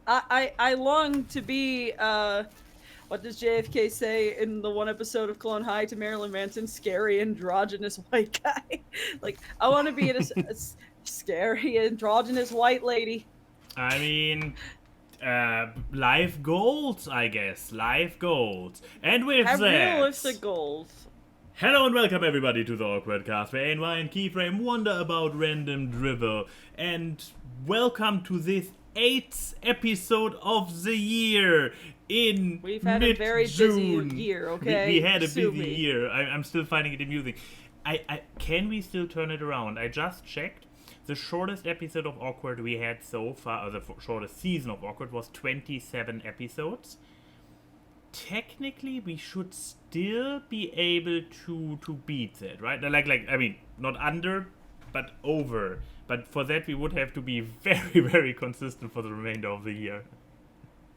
I long to be, what does JFK say in the one episode of Clone High to Marilyn Manson? Scary, androgynous white guy. Like, I want to be a scary, androgynous white lady. I mean, life goals, I guess. Life goals. And with Have that... realistic goals. Hello and welcome everybody to the AWKWARDCast, where ANY and Keyframe wonder about random drivel. And welcome to this 8th episode of the year in We've had a very busy year, okay? We had a busy year. I'm still finding it amusing. Can we still turn it around? I just checked. The shortest episode of Awkward we had so far, or the shortest season of Awkward, was 27 episodes. Technically, we should still be able to beat that, right? Like, I mean, not under, but over. But for that, we would have to be very, very consistent for the remainder of the year.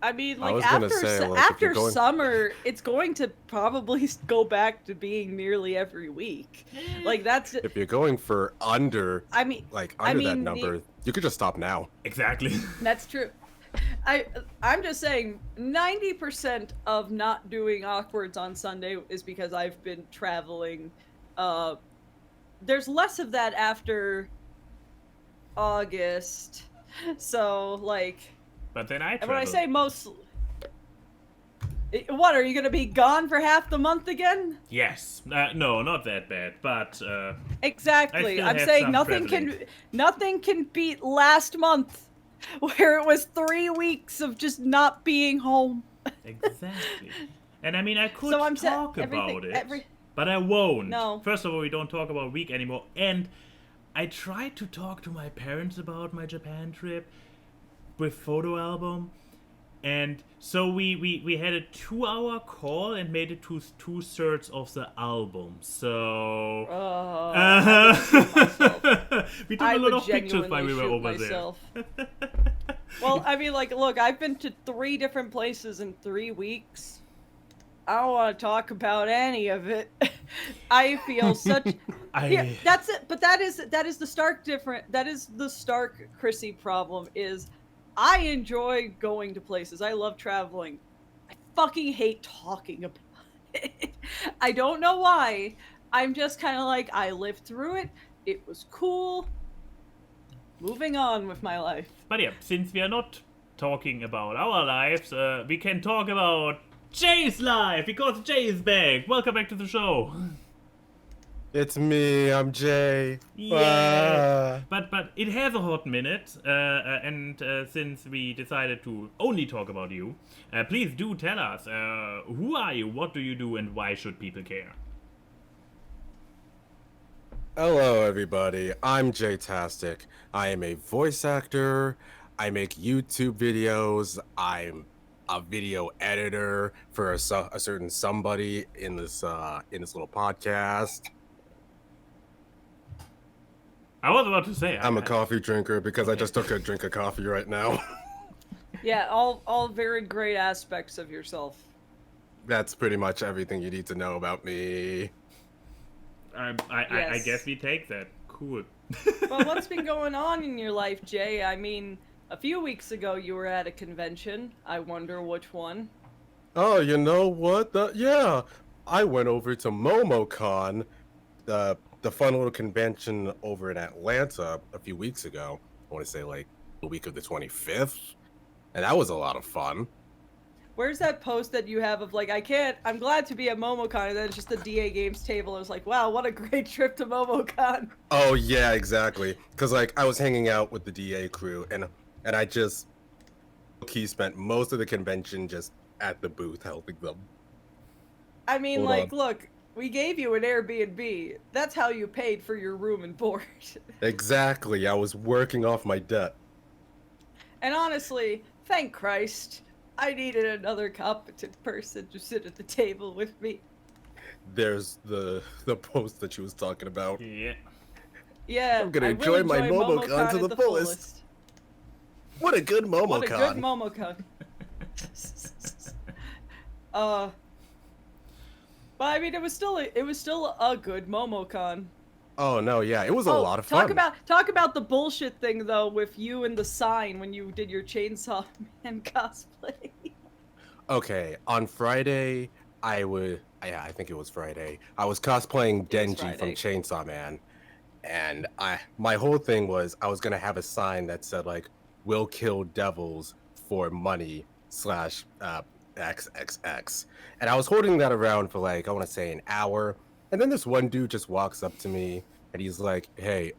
I mean, like, after summer, it's going to probably go back to being nearly every week. Like, that's... If you're going for under, that number, you could just stop now. Exactly. That's true. I'm just saying, 90% of not doing Awkwards on Sunday is because I've been traveling. There's less of that after August. So, like... But then I travel. When I say most... What, are you going to be gone for half the month again? Yes. No, not that bad, but... Exactly. I'm saying nothing can beat last month, where it was 3 weeks of just not being home. Exactly. And I mean, I could talk about it, but I won't. No. First of all, we don't talk about week anymore, and I tried to talk to my parents about my Japan trip with photo album, and so we had a 2-hour call and made it to 2/3 of the album. So we took a lot of pictures while we were over there. Well, I mean, like, look, I've been to 3 different places in 3 weeks. I don't want to talk about any of it. I feel such... Yeah, that's it. But that is the stark different. That is the stark Chrissy problem. Is I enjoy going to places. I love traveling. I fucking hate talking about it. I don't know why. I'm just kind of like, I lived through it. It was cool. Moving on with my life. But yeah, since we are not talking about our lives, we can talk about Jay's life, because Jay is back. Welcome back to the show. It's me, I'm Jay. Yeah. But it has a hot minute, and since we decided to only talk about you, please do tell us, who are you, what do you do, and why should people care? Hello, everybody. I'm Jtastic. I am a voice actor. I make YouTube videos. I'm a video editor for a certain somebody in this little podcast. I was about to say I'm a coffee drinker because I just took a drink of coffee right now. Yeah, all very great aspects of yourself. That's pretty much everything you need to know about me. I guess we take that. Cool. Well, what's been going on in your life, Jay? I mean, a few weeks ago you were at a convention. I wonder which one. Oh, you know what? Yeah, I went over to MomoCon, the fun little convention over in Atlanta a few weeks ago. I want to say like the week of the 25th, and that was a lot of fun. Where's that post that you have of like, I'm glad to be at MomoCon, and then it's just the DA Games table. I was like, wow, what a great trip to MomoCon. Oh yeah, exactly. Because like I was hanging out with the DA crew, and I just spent most of the convention just at the booth helping them. I mean, look, we gave you an Airbnb. That's how you paid for your room and board. Exactly. I was working off my debt. And honestly, thank Christ, I needed another competent person to sit at the table with me. There's the post that she was talking about. Yeah. Yeah. I'm gonna enjoy my MomoCon to the fullest. What a good MomoCon. What a good MomoCon. But I mean, it was still a good MomoCon. Oh no, yeah, it was a lot of fun. Talk about the bullshit thing though with you and the sign when you did your Chainsaw Man cosplay. Okay, on Friday, I think it was Friday. I was cosplaying Denji from Chainsaw Man, and my whole thing was I was gonna have a sign that said like "We'll kill devils for money slash XXX," and I was holding that around for like I want to say an hour, and then this one dude just walks up to me and he's like, "Hey,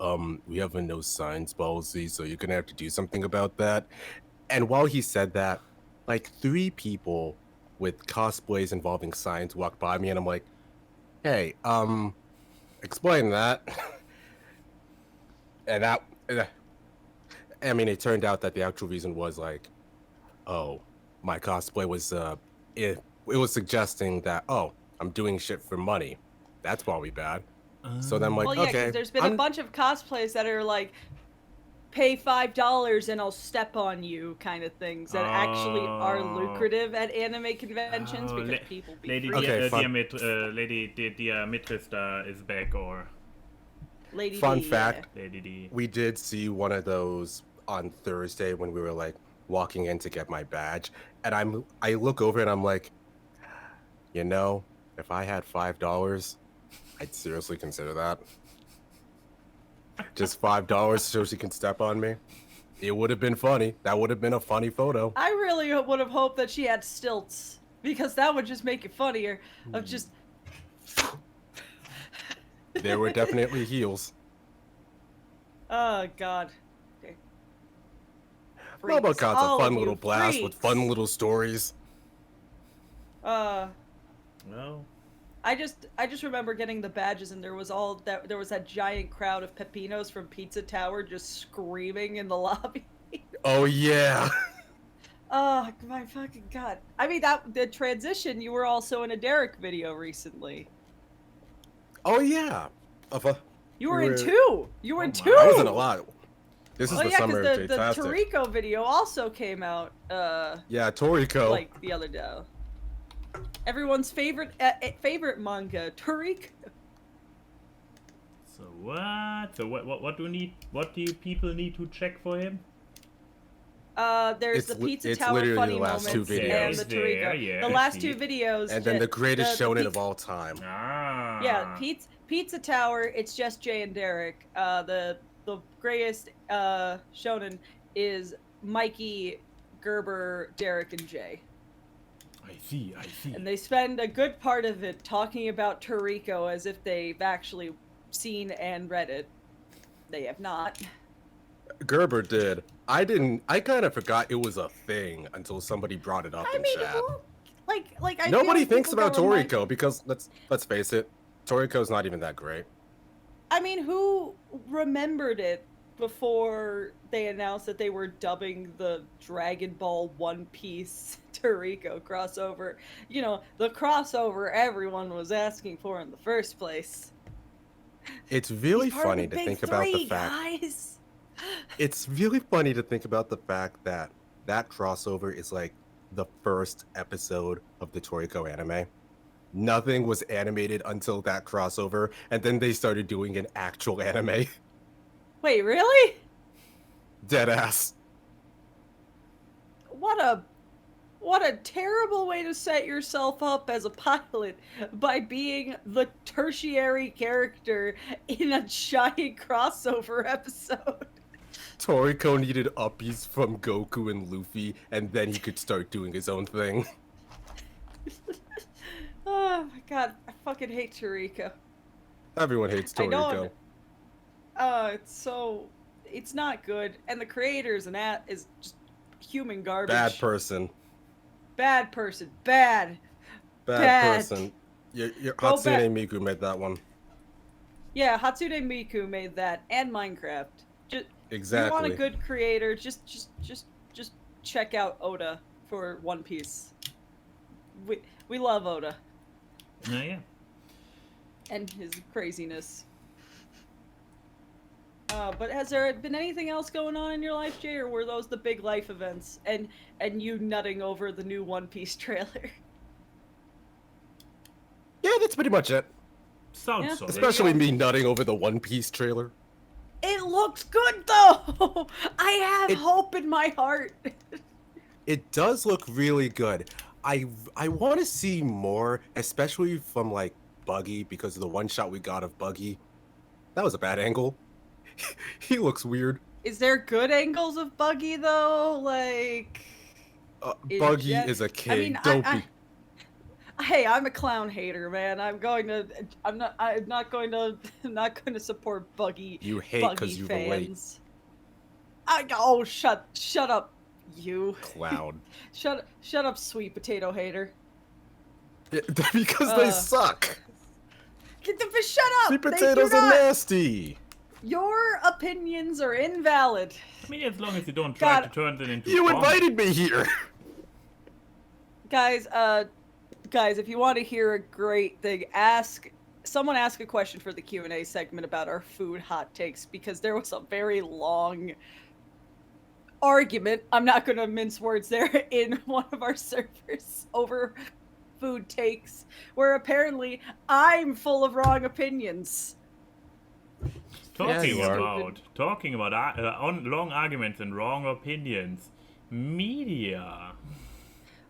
we have a no signs policy, so you're gonna have to do something about that." And while he said that, like 3 people with cosplays involving signs walked by me, and I'm like, "Hey, explain that." And that, I mean, it turned out that the actual reason was like, oh, my cosplay was it was suggesting that, oh, I'm doing shit for money. That's probably bad. So then I'm like, well, yeah, okay. there's been a bunch of cosplays that are like, pay $5 and I'll step on you kind of things that actually are lucrative at anime conventions because people be Lady free. Lady Diametrista is back, or Lady Fun D, fact, Lady D. we did see one of those on Thursday when we were like walking in to get my badge, and I look over and I'm like, you know, if I had $5, I'd seriously consider that. Just $5 so she can step on me. It would have been funny. That would have been a funny photo. I really would have hoped that she had stilts because that would just make it funnier. Of just. There were definitely heels. Oh God. Okay. Robocop's a fun little blast freaks. with fun little stories. No. I just remember getting the badges and there was that giant crowd of Pepinos from Pizza Tower just screaming in the lobby. Oh yeah. Oh my fucking God. I mean the transition, you were also in a Derek video recently. Oh yeah. You were in 2. You were in 2. I was in a lot. This is the summer of the Jtastic. Toriko video also came out yeah, Toriko. like the other day. Everyone's favorite manga, Toriko. So what? So what do you need? What do you people need to check for him? There's the Pizza Tower funny the last moments 2 videos. and the Toriko. Yeah, the last 2 videos. And then the greatest shonen of all time. Ah. Yeah, Pizza Tower. It's just Jay and Derek. The greatest shonen is Mikey, Gerber, Derek, and Jay. I see. And they spend a good part of it talking about Toriko as if they've actually seen and read it. They have not. Gerber did. I didn't. I kind of forgot it was a thing until somebody brought it up in chat. I Nobody feel like thinks about people got Toriko because let's face it, Toriko's not even that great. I mean, who remembered it before they announced that they were dubbing the Dragon Ball One Piece Toriko crossover? You know, the crossover everyone was asking for in the first place. It's really funny to think about the fact. Guys. It's really funny to think about the fact that that crossover is like the first episode of the Toriko anime. Nothing was animated until that crossover, and then they started doing an actual anime. Wait, really? Deadass. What a terrible way to set yourself up as a pilot by being the tertiary character in a giant crossover episode. Toriko needed uppies from Goku and Luffy, and then he could start doing his own thing. Oh my God, I fucking hate Toriko. Everyone hates Toriko. It's not good, and the creator is just human garbage. Bad person. Bad person. Bad person. Your Hatsune Miku made that one. Yeah, Hatsune Miku made that, and Minecraft. Exactly. You want a good creator, just check out Oda for One Piece. We love Oda. Oh, yeah. And his craziness. But has there been anything else going on in your life, Jay, or were those the big life events? And you nutting over the new One Piece trailer? Yeah, that's pretty much it. Sounds solid. Especially me nutting over the One Piece trailer. It looks good though. I have hope in my heart. It does look really good. I want to see more, especially from like Buggy, because of the one shot we got of Buggy. That was a bad angle. He looks weird. Is there good angles of Buggy though? Like Buggy is a kid. I mean, Don't be. Hey, I'm a clown hater, man. I'm not going to support Buggy. You hate because you relate. Shut up, you Clown. shut up, sweet potato hater. Because they suck. Shut up. Sweet potatoes are nasty. Your opinions are invalid. I mean, as long as you don't try to turn them into. You invited me here. Guys, if you want to hear a great thing, someone ask a question for the Q&A segment about our food hot takes, because there was a very long argument, I'm not going to mince words there, in one of our servers over food takes, where apparently I'm full of wrong opinions. Talking about long arguments and wrong opinions, media.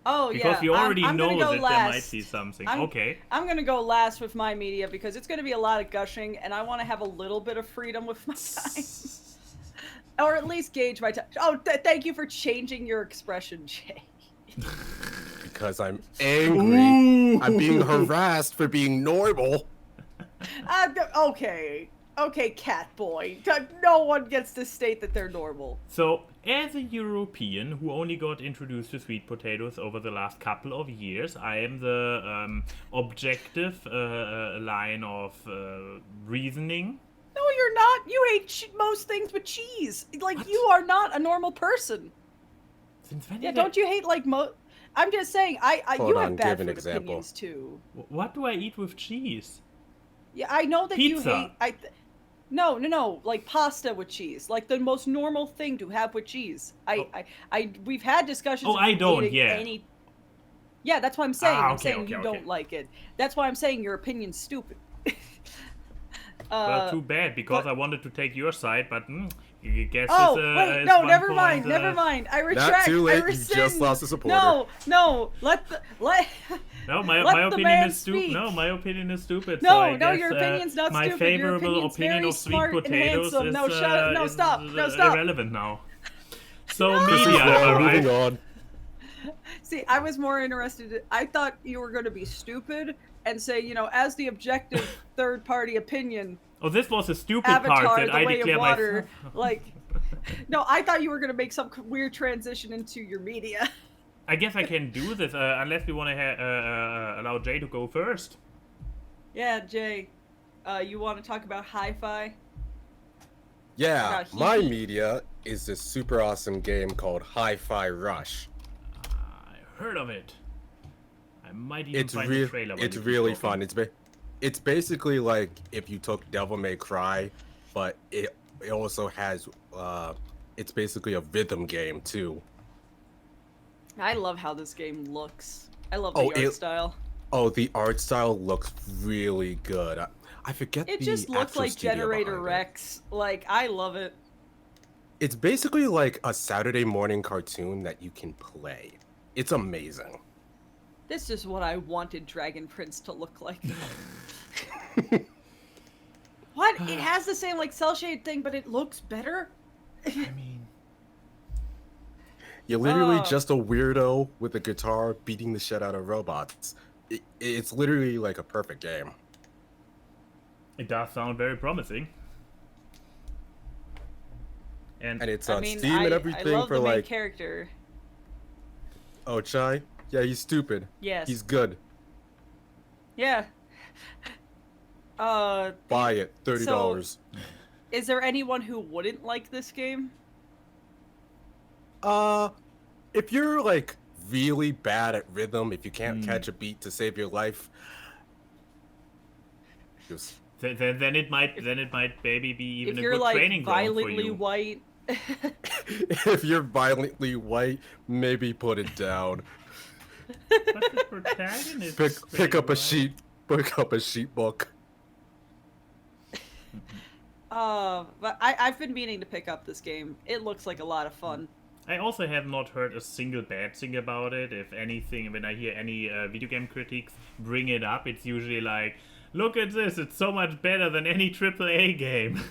Oh, because you already know that last. there might be something. Okay. I'm going to go last with my media because it's going to be a lot of gushing, and I want to have a little bit of freedom with my time. Or at least gauge my time. Oh, thank you for changing your expression, Jay. Because I'm angry. Ooh. I'm being harassed for being normal. Okay, cat boy. No one gets to state that they're normal. So, as a European who only got introduced to sweet potatoes over the last couple of years, I am the objective line of reasoning. No, you're not. You hate most things but cheese. Like, what? You are not a normal person. Since when? Yeah, don't you hate, like, I'm just saying, you have bad food opinions, too. What do I eat with cheese? Yeah, I know that Pizza. You hate... No, like pasta with cheese, like the most normal thing to have with cheese. We've had discussions. Oh, I don't. Yeah. Yeah, that's what I'm saying. I'm saying okay, you don't like it. That's why I'm saying your opinion's stupid. Well, too bad, because I wanted to take your side, but you guess. Wait, no, never mind. I retract. Not too late. I rescind. You just lost a supporter. No, No, my opinion is stupid. No, my opinion is stupid. No, so your opinion's not my stupid. My favorable opinion of sweet potatoes is stop. Irrelevant now. So media, moving on. See, I was more interested. I thought you were going to be stupid and say, as the objective third-party opinion. Oh, this was a stupid Avatar, part that I declare water, like. No, I thought you were going to make some weird transition into your media. I guess I can do this, unless we want to allow Jay to go first. Yeah, Jay. You want to talk about hi-fi? Yeah, my media is this super awesome game called Hi-Fi Rush. I heard of it. I might even find the trailer. It's really fun. It's basically like if you took Devil May Cry, but it also has it's basically a rhythm game too. I love how this game looks. I love the art style. Oh, the art style looks really good. I forget it just looks like Generator Rex. Like, I love it. It's basically like a Saturday morning cartoon that you can play. It's amazing. This is what I wanted Dragon Prince to look like. What? It has the same, like, cell shade thing, but it looks better? I mean... You're literally just a weirdo with a guitar beating the shit out of robots. It's literally like a perfect game. It does sound very promising. And it's on Steam and everything I love for the main like... character. Oh, Chai? Yeah, he's stupid. Yes. He's good. Yeah. Buy it. $30. So, is there anyone who wouldn't like this game? If you're like really bad at rhythm, if you can't catch a beat to save your life, then it might maybe be even a good like training ground for you. If you're violently white. If you're violently white, maybe put it down. But the protagonist pick up a sheet. Pick up a sheet book. But I've been meaning to pick up this game. It looks like a lot of fun. I also have not heard a single bad thing about it. If anything, when I hear any video game critics bring it up, it's usually like, look at this, it's so much better than any AAA game.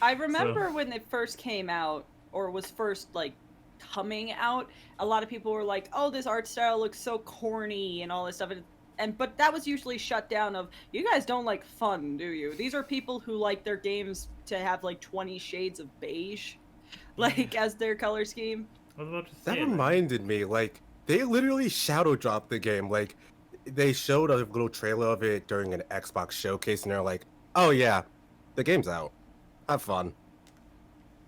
I remember when it first came out, or was first, like, coming out, a lot of people were like, oh, this art style looks so corny and all this stuff. But that was usually shut down of, you guys don't like fun, do you? These are people who like their games to have, like, 20 shades of beige, like, as their color scheme. I was about to say That reminded me, like, they literally shadow dropped the game. Like, they showed a little trailer of it during an Xbox showcase, and they're like, oh yeah, the game's out. Have fun.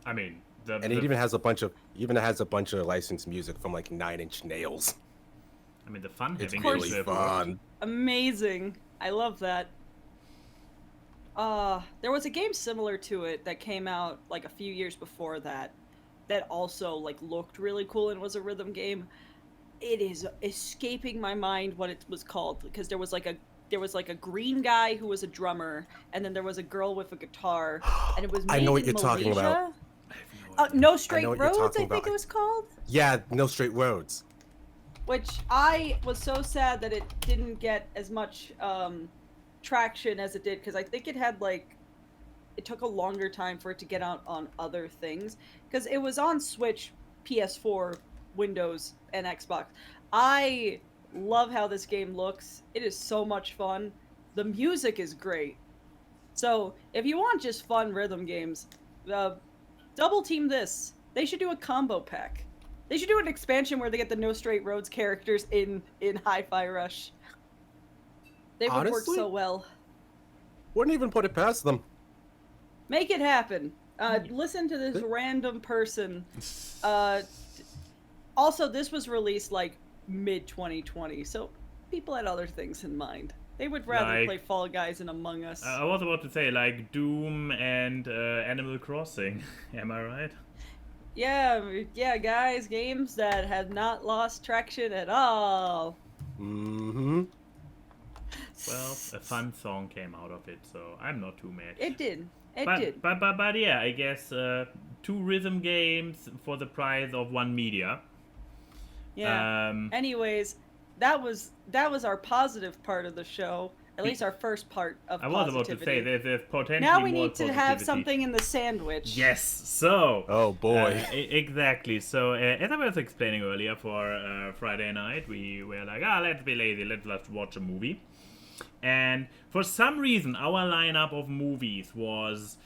I mean, it even has a bunch of licensed music from like 9 Inch Nails. I mean, the fun It's having really it fun. Amazing. I love that. There was a game similar to it that came out like a few years before that also like looked really cool and was a rhythm game. It is escaping my mind what it was called, because there was like a green guy who was a drummer, and then there was a girl with a guitar, and it was made I know what in you're talking Malaysia. about. No Straight what you're Roads, talking I think about. it was called. Yeah, No Straight Roads. Which I was so sad that it didn't get as much traction as it did, because I think it had like, it took a longer time for it to get out on other things, because it was on Switch, PS4, Windows, and Xbox. I love how this game looks. It is so much fun. The music is great. So if you want just fun rhythm games, double team this. They should do a combo pack. They should do an expansion where they get the No Straight Roads characters in Hi-Fi Rush. They would work so well. Wouldn't even put it past them. Make it happen. Listen to this random person. Also, this was released like mid-2020, so people had other things in mind. They would rather play Fall Guys and Among Us. I was about to say, like, Doom and Animal Crossing. Am I right? Yeah, guys, games that have not lost traction at all. Mm-hmm. Well, a fun song came out of it, so I'm not too mad. It did. But yeah, I guess 2 rhythm games for the price of 1 media. Yeah. Anyways, that was our positive part of the show. At least our first part of positivity. I was about to say there's potentially now we more need to have something in the sandwich. Yes. So. Oh boy. Exactly. So as I was explaining earlier, for Friday night, we were like, let's be lazy. Let's watch a movie. And for some reason, our lineup of movies was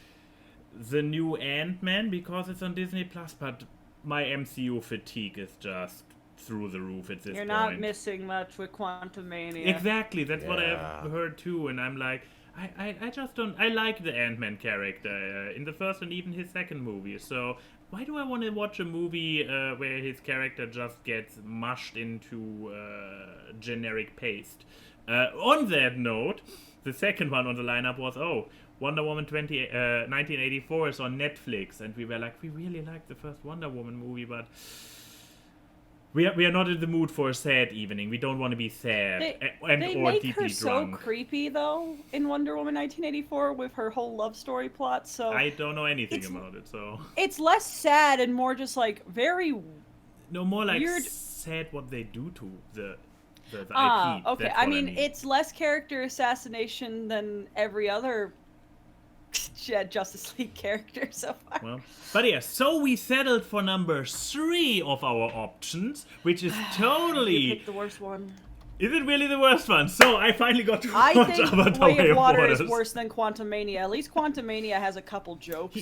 the new Ant-Man, because it's on Disney Plus. But my MCU fatigue is just through the roof at this point. You're not missing much with Quantumania. Exactly, that's what I've heard too, and I'm like, I just don't. I like the Ant-Man character in the first and even his second movie. So why do I want to watch a movie where his character just gets mushed into generic paste? On that note, the second one on the lineup was Wonder Woman 1984 is on Netflix, and we were like, we really like the first Wonder Woman movie, but we are not in the mood for a sad evening. We don't want to be sad or deeply drunk. They make her so creepy, though, in Wonder Woman 1984 with her whole love story plot. So I don't know anything about it. So it's less sad and more just like very more like weird. Sad what they do to the IP. Okay. I mean, it's less character assassination than every other Justice League character so far. Well, but yeah, so we settled for number 3 of our options, which is totally... You picked the worst one. Is it really the worst one? So I finally got to watch I think Avatar Way of Water Waters. is worse than Quantumania. At least Quantumania has a couple jokes.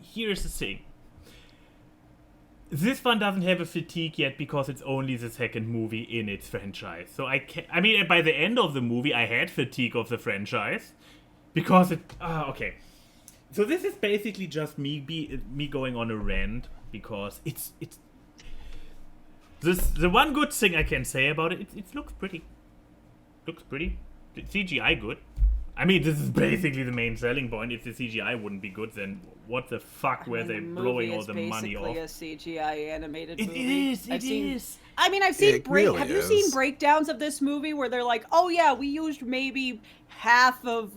Here's the thing. This one doesn't have a fatigue yet because it's only the second movie in its franchise. So I mean, by the end of the movie, I had fatigue of the franchise. Because okay. So this is basically just me going on a rant, because it's the one good thing I can say about it. It looks pretty. Looks pretty. The CGI good. I mean, this is basically the main selling point. If the CGI wouldn't be good, then what the fuck were they blowing all the money off? It's basically a CGI animated It movie. is. It is. I mean, I've seen Really you seen breakdowns of this movie where they're like, "Oh yeah, we used maybe half of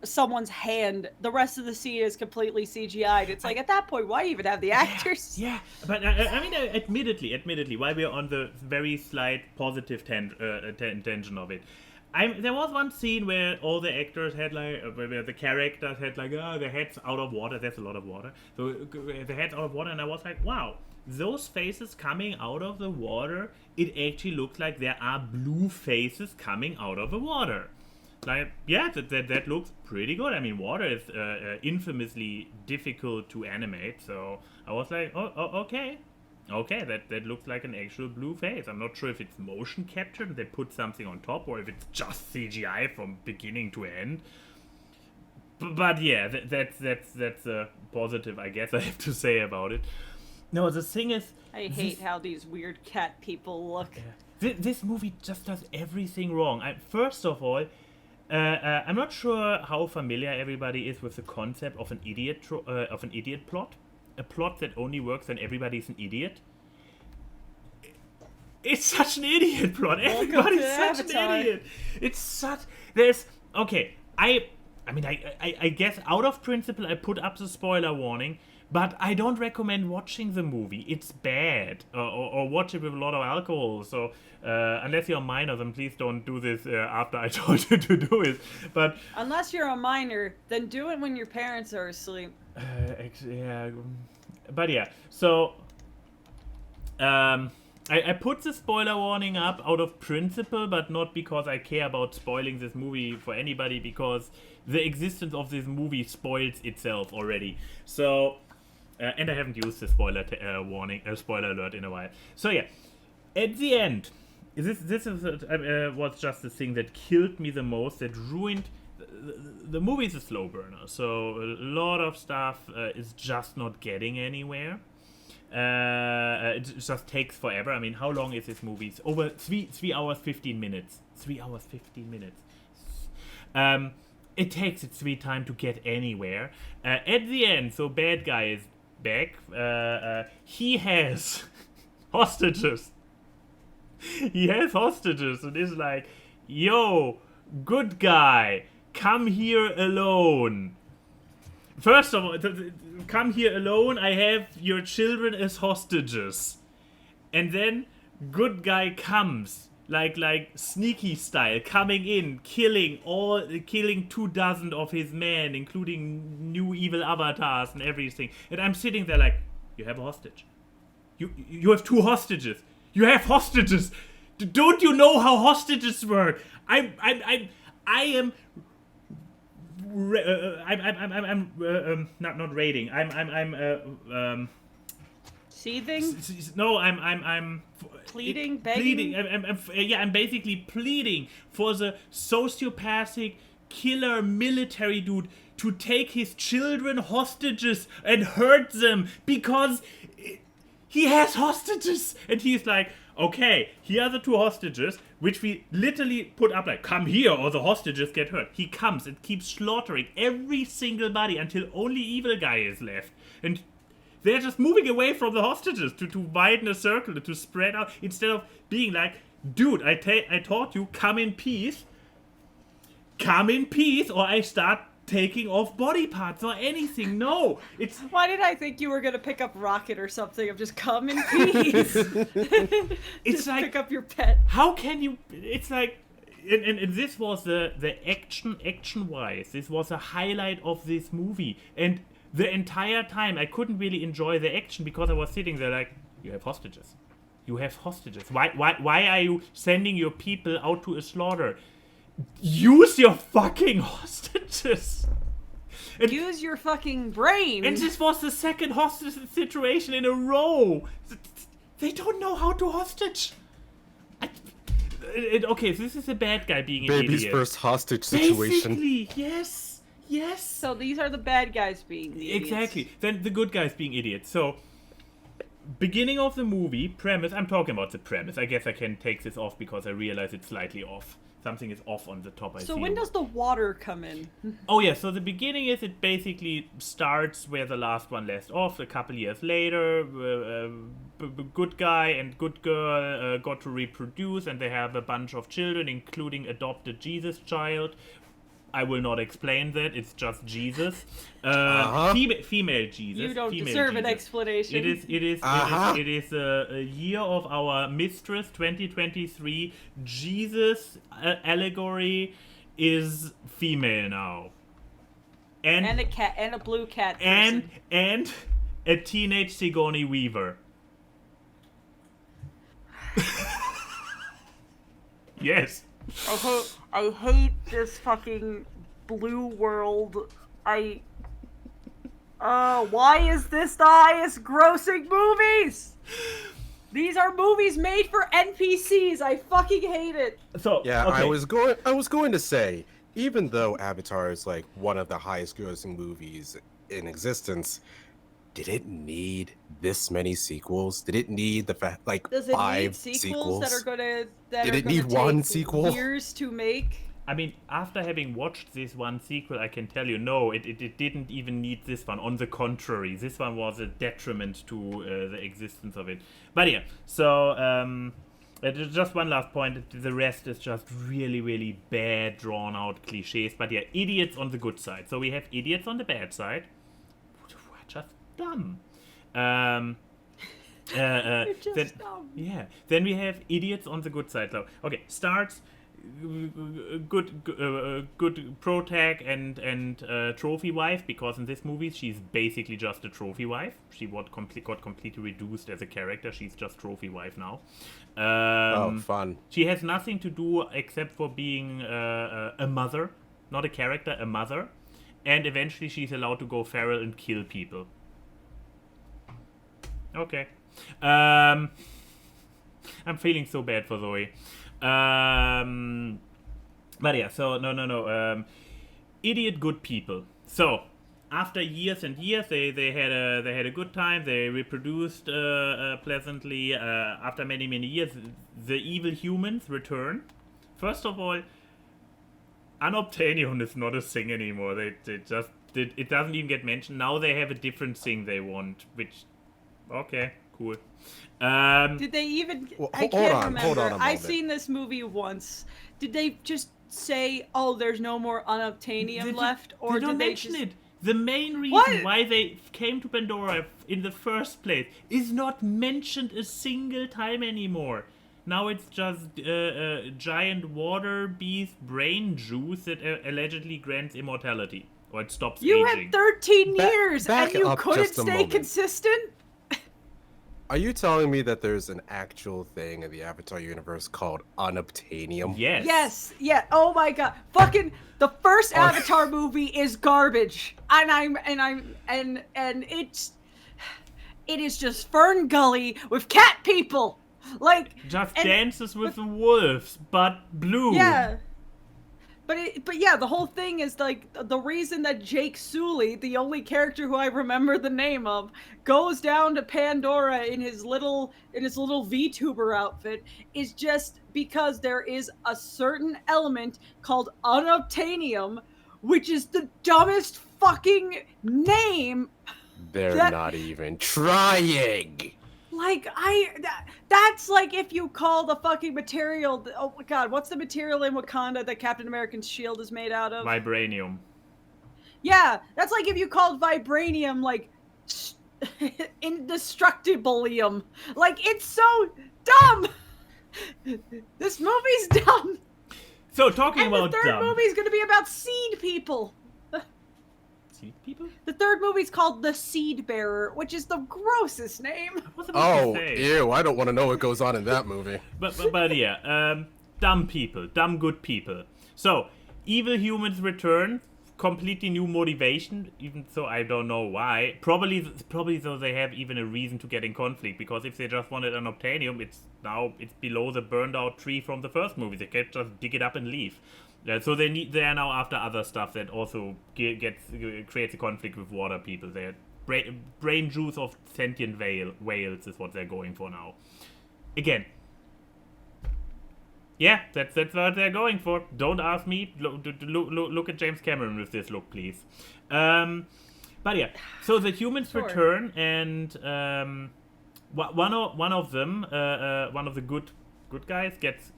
someone's hand. The rest of the scene is completely CGI'd. It's like, at that point, why even have the actors? Yeah, but I mean, admittedly, while we're on the very slight positive tension of it, there was one scene where all the actors had like, where the characters had like, their heads out of water. There's a lot of water, so the heads out of water, and I was like, wow, those faces coming out of the water, it actually looks like there are blue faces coming out of the water. Like, yeah, that looks pretty good. I mean, water is infamously difficult to animate, so I was like, okay, that looks like an actual blue face. I'm not sure if it's motion captured and they put something on top, or if it's just CGI from beginning to end. But yeah, that's a positive, I guess I have to say about it. No, the thing is, I hate how these weird cat people look. This movie just does everything wrong. First of all, I'm not sure how familiar everybody is with the concept of an idiot plot. A plot that only works when everybody's an idiot. It's such an idiot plot. Everybody's such an idiot. It's such. There's okay. I mean, I guess out of principle I put up the spoiler warning. But I don't recommend watching the movie. It's bad. Or watch it with a lot of alcohol. So, unless you're a minor, then please don't do this after I told you to do it. But unless you're a minor, then do it when your parents are asleep. Yeah. But yeah, so... I put the spoiler warning up out of principle, but not because I care about spoiling this movie for anybody, because the existence of this movie spoils itself already. So... and I haven't used the spoiler alert in a while. So yeah, at the end, this was just the thing that killed me the most, that ruined... The movie is a slow burner, so a lot of stuff is just not getting anywhere. It just takes forever. I mean, how long is this movie? It's over 3 hours 15 minutes. 3 hours 15 minutes. It takes its sweet time to get anywhere. At the end, so bad guy is back. He has hostages. He has hostages and is like, yo, good guy, come here alone. First of all, come here alone, I have your children as hostages. And then good guy comes, like sneaky style, coming in, killing 24 of his men, including new evil avatars and everything. And I'm sitting there like, you have a hostage. You have 2 hostages. You have hostages. Don't you know how hostages work? I'm not raiding. I'm seething? No, I'm pleading, begging. I'm basically pleading for the sociopathic killer military dude to take his children hostages and hurt them because he has hostages. And he's like, okay, here are the 2 hostages, which we literally put up like, come here or the hostages get hurt. He comes and keeps slaughtering every single body until only evil guy is left. And they're just moving away from the hostages to widen a circle, to spread out, instead of being like, dude, I taught you, come in peace, or I start taking off body parts or anything. No, it's... Why did I think you were gonna pick up Rocket or something of just come in peace? It's just like, pick up your pet. How can you... It's like... And this was the action-wise, this was a highlight of this movie. And the entire time I couldn't really enjoy the action because I was sitting there like, you have hostages. You have hostages. Why are you sending your people out to a slaughter? Use your fucking hostages. And use your fucking brain. And this was the second hostage situation in a row. They don't know how to hostage. Okay, this is a bad guy being an idiot. Baby's first hostage situation. Basically, yes. So these are the bad guys being the idiots. Exactly. Then the good guys being idiots. So, beginning of the movie, premise, I'm talking about the premise. I guess I can take this off because I realize it's slightly off. Something is off on the top, I see. So when does the water come in? Oh yeah, so the beginning is it basically starts where the last one left off. A couple years later, good guy and good girl got to reproduce, and they have a bunch of children, including adopted Jesus child. I will not explain that. It's just Jesus. Female Jesus. You don't female deserve Jesus. an explanation. It is a year of our mistress 2023. Jesus allegory is female now. And a cat and a blue cat person. And a teenage Sigourney Weaver. Yes. I hate this fucking blue world. Why is this the highest grossing movies? These are movies made for NPCs. I fucking hate it. So yeah, okay. I was going to say, even though Avatar is like one of the highest grossing movies in existence, did it need this many sequels? Did it need Does it 5 need sequels? that are gonna Did it need one sequel? Years to make? I mean, after having watched this one sequel, I can tell you, no, it didn't even need this one. On the contrary, this one was a detriment to the existence of it. But yeah, so just one last point. The rest is just really, really bad, drawn-out cliches. But yeah, idiots on the good side. So we have idiots on the bad side. Just dumb. You're just dumb. Yeah. Then we have idiots on the good side. So okay, starts good protag and trophy wife, because in this movie she's basically just a trophy wife. She got completely reduced as a character. She's just trophy wife now. Fun. She has nothing to do except for being a mother, not a character, a mother. And eventually she's allowed to go feral and kill people. Okay. I'm feeling so bad for Zoe. But yeah, so no. Idiot good people. So after years and years, they had a good time. They reproduced pleasantly. After many years, the evil humans return. First of all, Unobtainium is not a thing anymore. They just it doesn't even get mentioned. Now they have a different thing they want, which okay, cool. Did they even? Well, I can't remember. hold on a I've moment. seen this movie once. Did they just say, "Oh, there's no more unobtainium left," or they don't did they mention just? it? The main reason What? why they came to Pandora in the first place is not mentioned a single time anymore. Now it's just giant water beast brain juice that allegedly grants immortality, or it stops You aging. had 13 Back- years back and you up couldn't just a stay moment. consistent. Are you telling me that there's an actual thing in the Avatar universe called unobtainium? Yes. Yes, yeah. Oh my god, fucking the first Avatar movie is garbage, and it is just Fern Gully with cat people, like Just and- dances with the wolves, but blue. Yeah. But yeah, the whole thing is like the reason that Jake Sully, the only character who I remember the name of, goes down to Pandora in his little VTuber outfit is just because there is a certain element called unobtainium, which is the dumbest fucking name. They're not even trying. Like, that's like if you call the fucking material, oh my god, what's the material in Wakanda that Captain America's shield is made out of? Vibranium. Yeah, that's like if you called vibranium, like, indestructibilium. Like, it's so dumb! This movie's dumb! So, talking And about the third dumb. movie's gonna be about seed people. See people? The third movie's called The Seed Bearer, which is the grossest name. I was about to Oh, say. ew, I don't want to know what goes on in that movie. But yeah, dumb people, dumb good people. So, evil humans return, completely new motivation, even so I don't know why. Probably so they have even a reason to get in conflict, because if they just wanted an obtainium, it's below the burned out tree from the first movie. They can't just dig it up and leave. So they are now after other stuff that also creates a conflict with water people. They're brain juice of sentient whales is what they're going for now. Again, yeah, that's what they're going for. Don't ask me. Look at James Cameron with this look, please. But yeah, so the humans Sure. return, and one of them, one of the good guys gets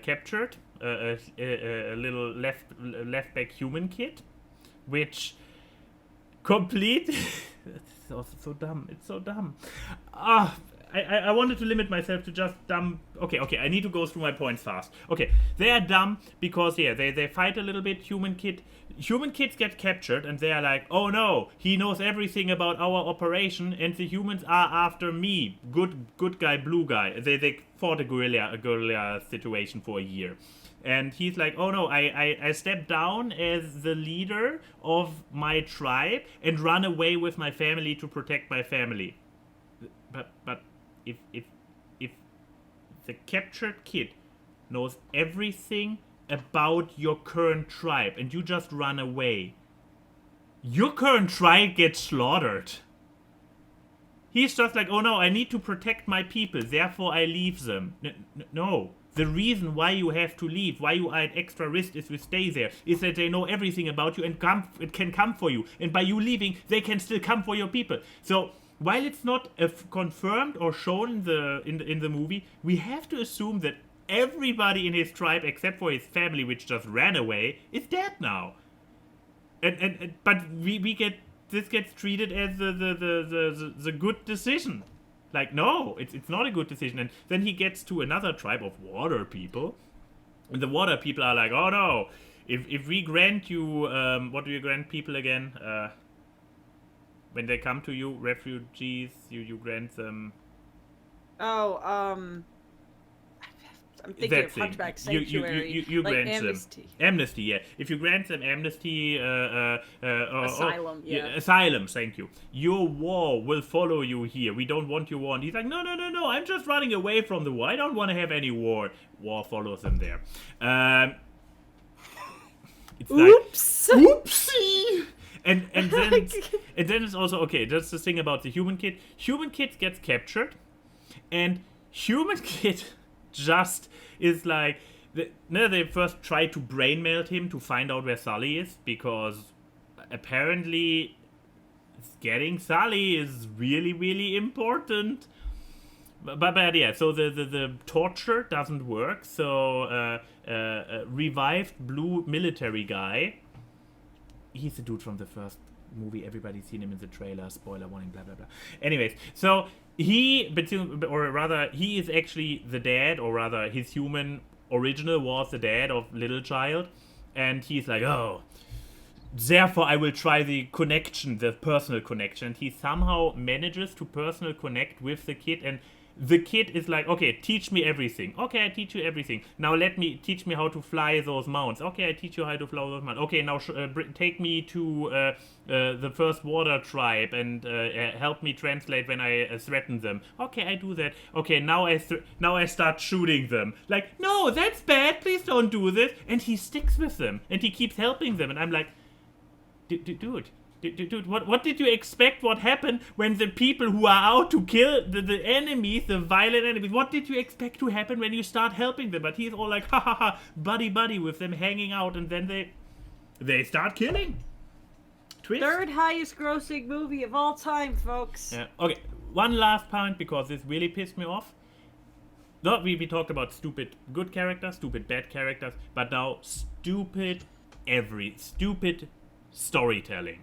captured a little left back human kid, which complete. It's also so dumb. It's so dumb. I wanted to limit myself to just dumb. Okay, I need to go through my points fast. Okay, they are dumb because they fight a little bit. Human kids get captured and they are like, oh no, he knows everything about our operation and the humans are after me. Good guy, blue guy. They fought a guerrilla situation for a year. And he's like, oh no, I stepped down as the leader of my tribe and run away with my family to protect my family. But if the captured kid knows everything about your current tribe and you just run away, your current tribe gets slaughtered. He's just like, oh no, I need to protect my people, therefore I leave them. No. The reason why you have to leave, why you are at extra risk is to stay there, is that they know everything about you and it can come for you. And by you leaving, they can still come for your people. So, while it's not confirmed or shown in the movie, we have to assume that everybody in his tribe, except for his family, which just ran away, is dead now. But we get this gets treated as the good decision. Like, no, it's not a good decision. And then he gets to another tribe of water people, and the water people are like, oh no, if we grant you what do you grant people again? When they come to you, refugees, you grant them. I'm thinking of Hunchback Sanctuary. You like grant amnesty. them amnesty. Yeah, if you grant them amnesty, Asylum. Yeah. Asylum. Thank you. Your war will follow you here. We don't want your war. And he's like, no. I'm just running away from the war. I don't want to have any war. War follows them there. It's Oops. Like, oopsie. And then it's also okay. That's the thing about the human kid. Human kid gets captured, and human kid just is like they first try to brain melt him to find out where Sully is, because apparently getting Sully is really, really important. But yeah, so the torture doesn't work. So revived blue military guy. He's the dude from the first movie. Everybody's seen him in the trailer. Spoiler warning, blah, blah, blah. Anyways, so he is actually the dad, or rather his human original was the dad of little child. And he's like, oh, therefore I will try the personal connection. He somehow manages to personal connect with the kid, and the kid is like, okay, teach me everything. Okay, I teach you everything. Now teach me how to fly those mounts. Okay, I teach you how to fly those mounts. Okay, now take me to the first water tribe and help me translate when I threaten them. Okay, I do that. Okay, now I start shooting them. Like, no, that's bad. Please don't do this. And he sticks with them and he keeps helping them. And I'm like, dude, what did you expect? What happened when the people who are out to kill the enemies, the violent enemies, what did you expect to happen when you start helping them? But he's all like, ha ha ha, buddy with them hanging out, and then they start killing. Twist. Third highest grossing movie of all time, folks. Yeah. Okay, one last point, because this really pissed me off. No, we talked about stupid good characters, stupid bad characters, but now stupid storytelling.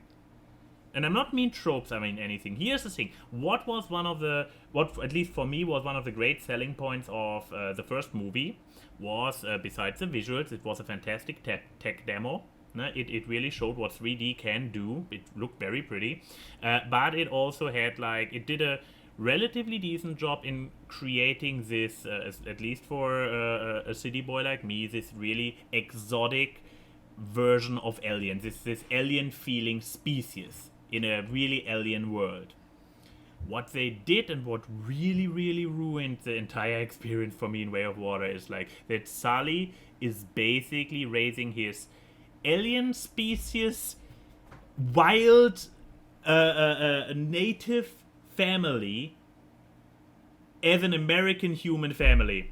And I'm not mean tropes, I mean anything. Here's the thing. What at least for me, was one of the great selling points of the first movie was, besides the visuals, it was a fantastic tech demo. It really showed what 3D can do. It looked very pretty. But it also had, it did a relatively decent job in creating this, at least for a city boy like me, this really exotic version of aliens. This alien feeling species in a really alien world. What they did, and what really, really ruined the entire experience for me in Way of Water, is that Sully is basically raising his alien species wild native family as an American human family.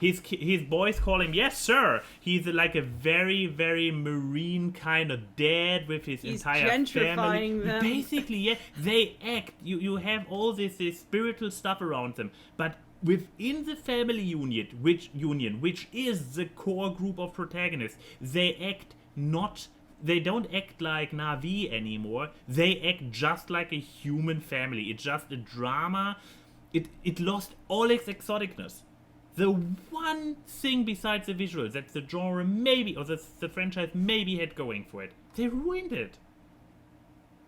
His boys call him, yes sir. He's like a very, very marine kind of dad with his entire family. Them. Basically, yeah, they act. You have all this spiritual stuff around them, but within the family which is the core group of protagonists, they don't act like Na'vi anymore. They act just like a human family. It's just a drama. It lost all its exoticness. The one thing besides the visuals that the genre maybe, or the franchise maybe had going for it, they ruined it.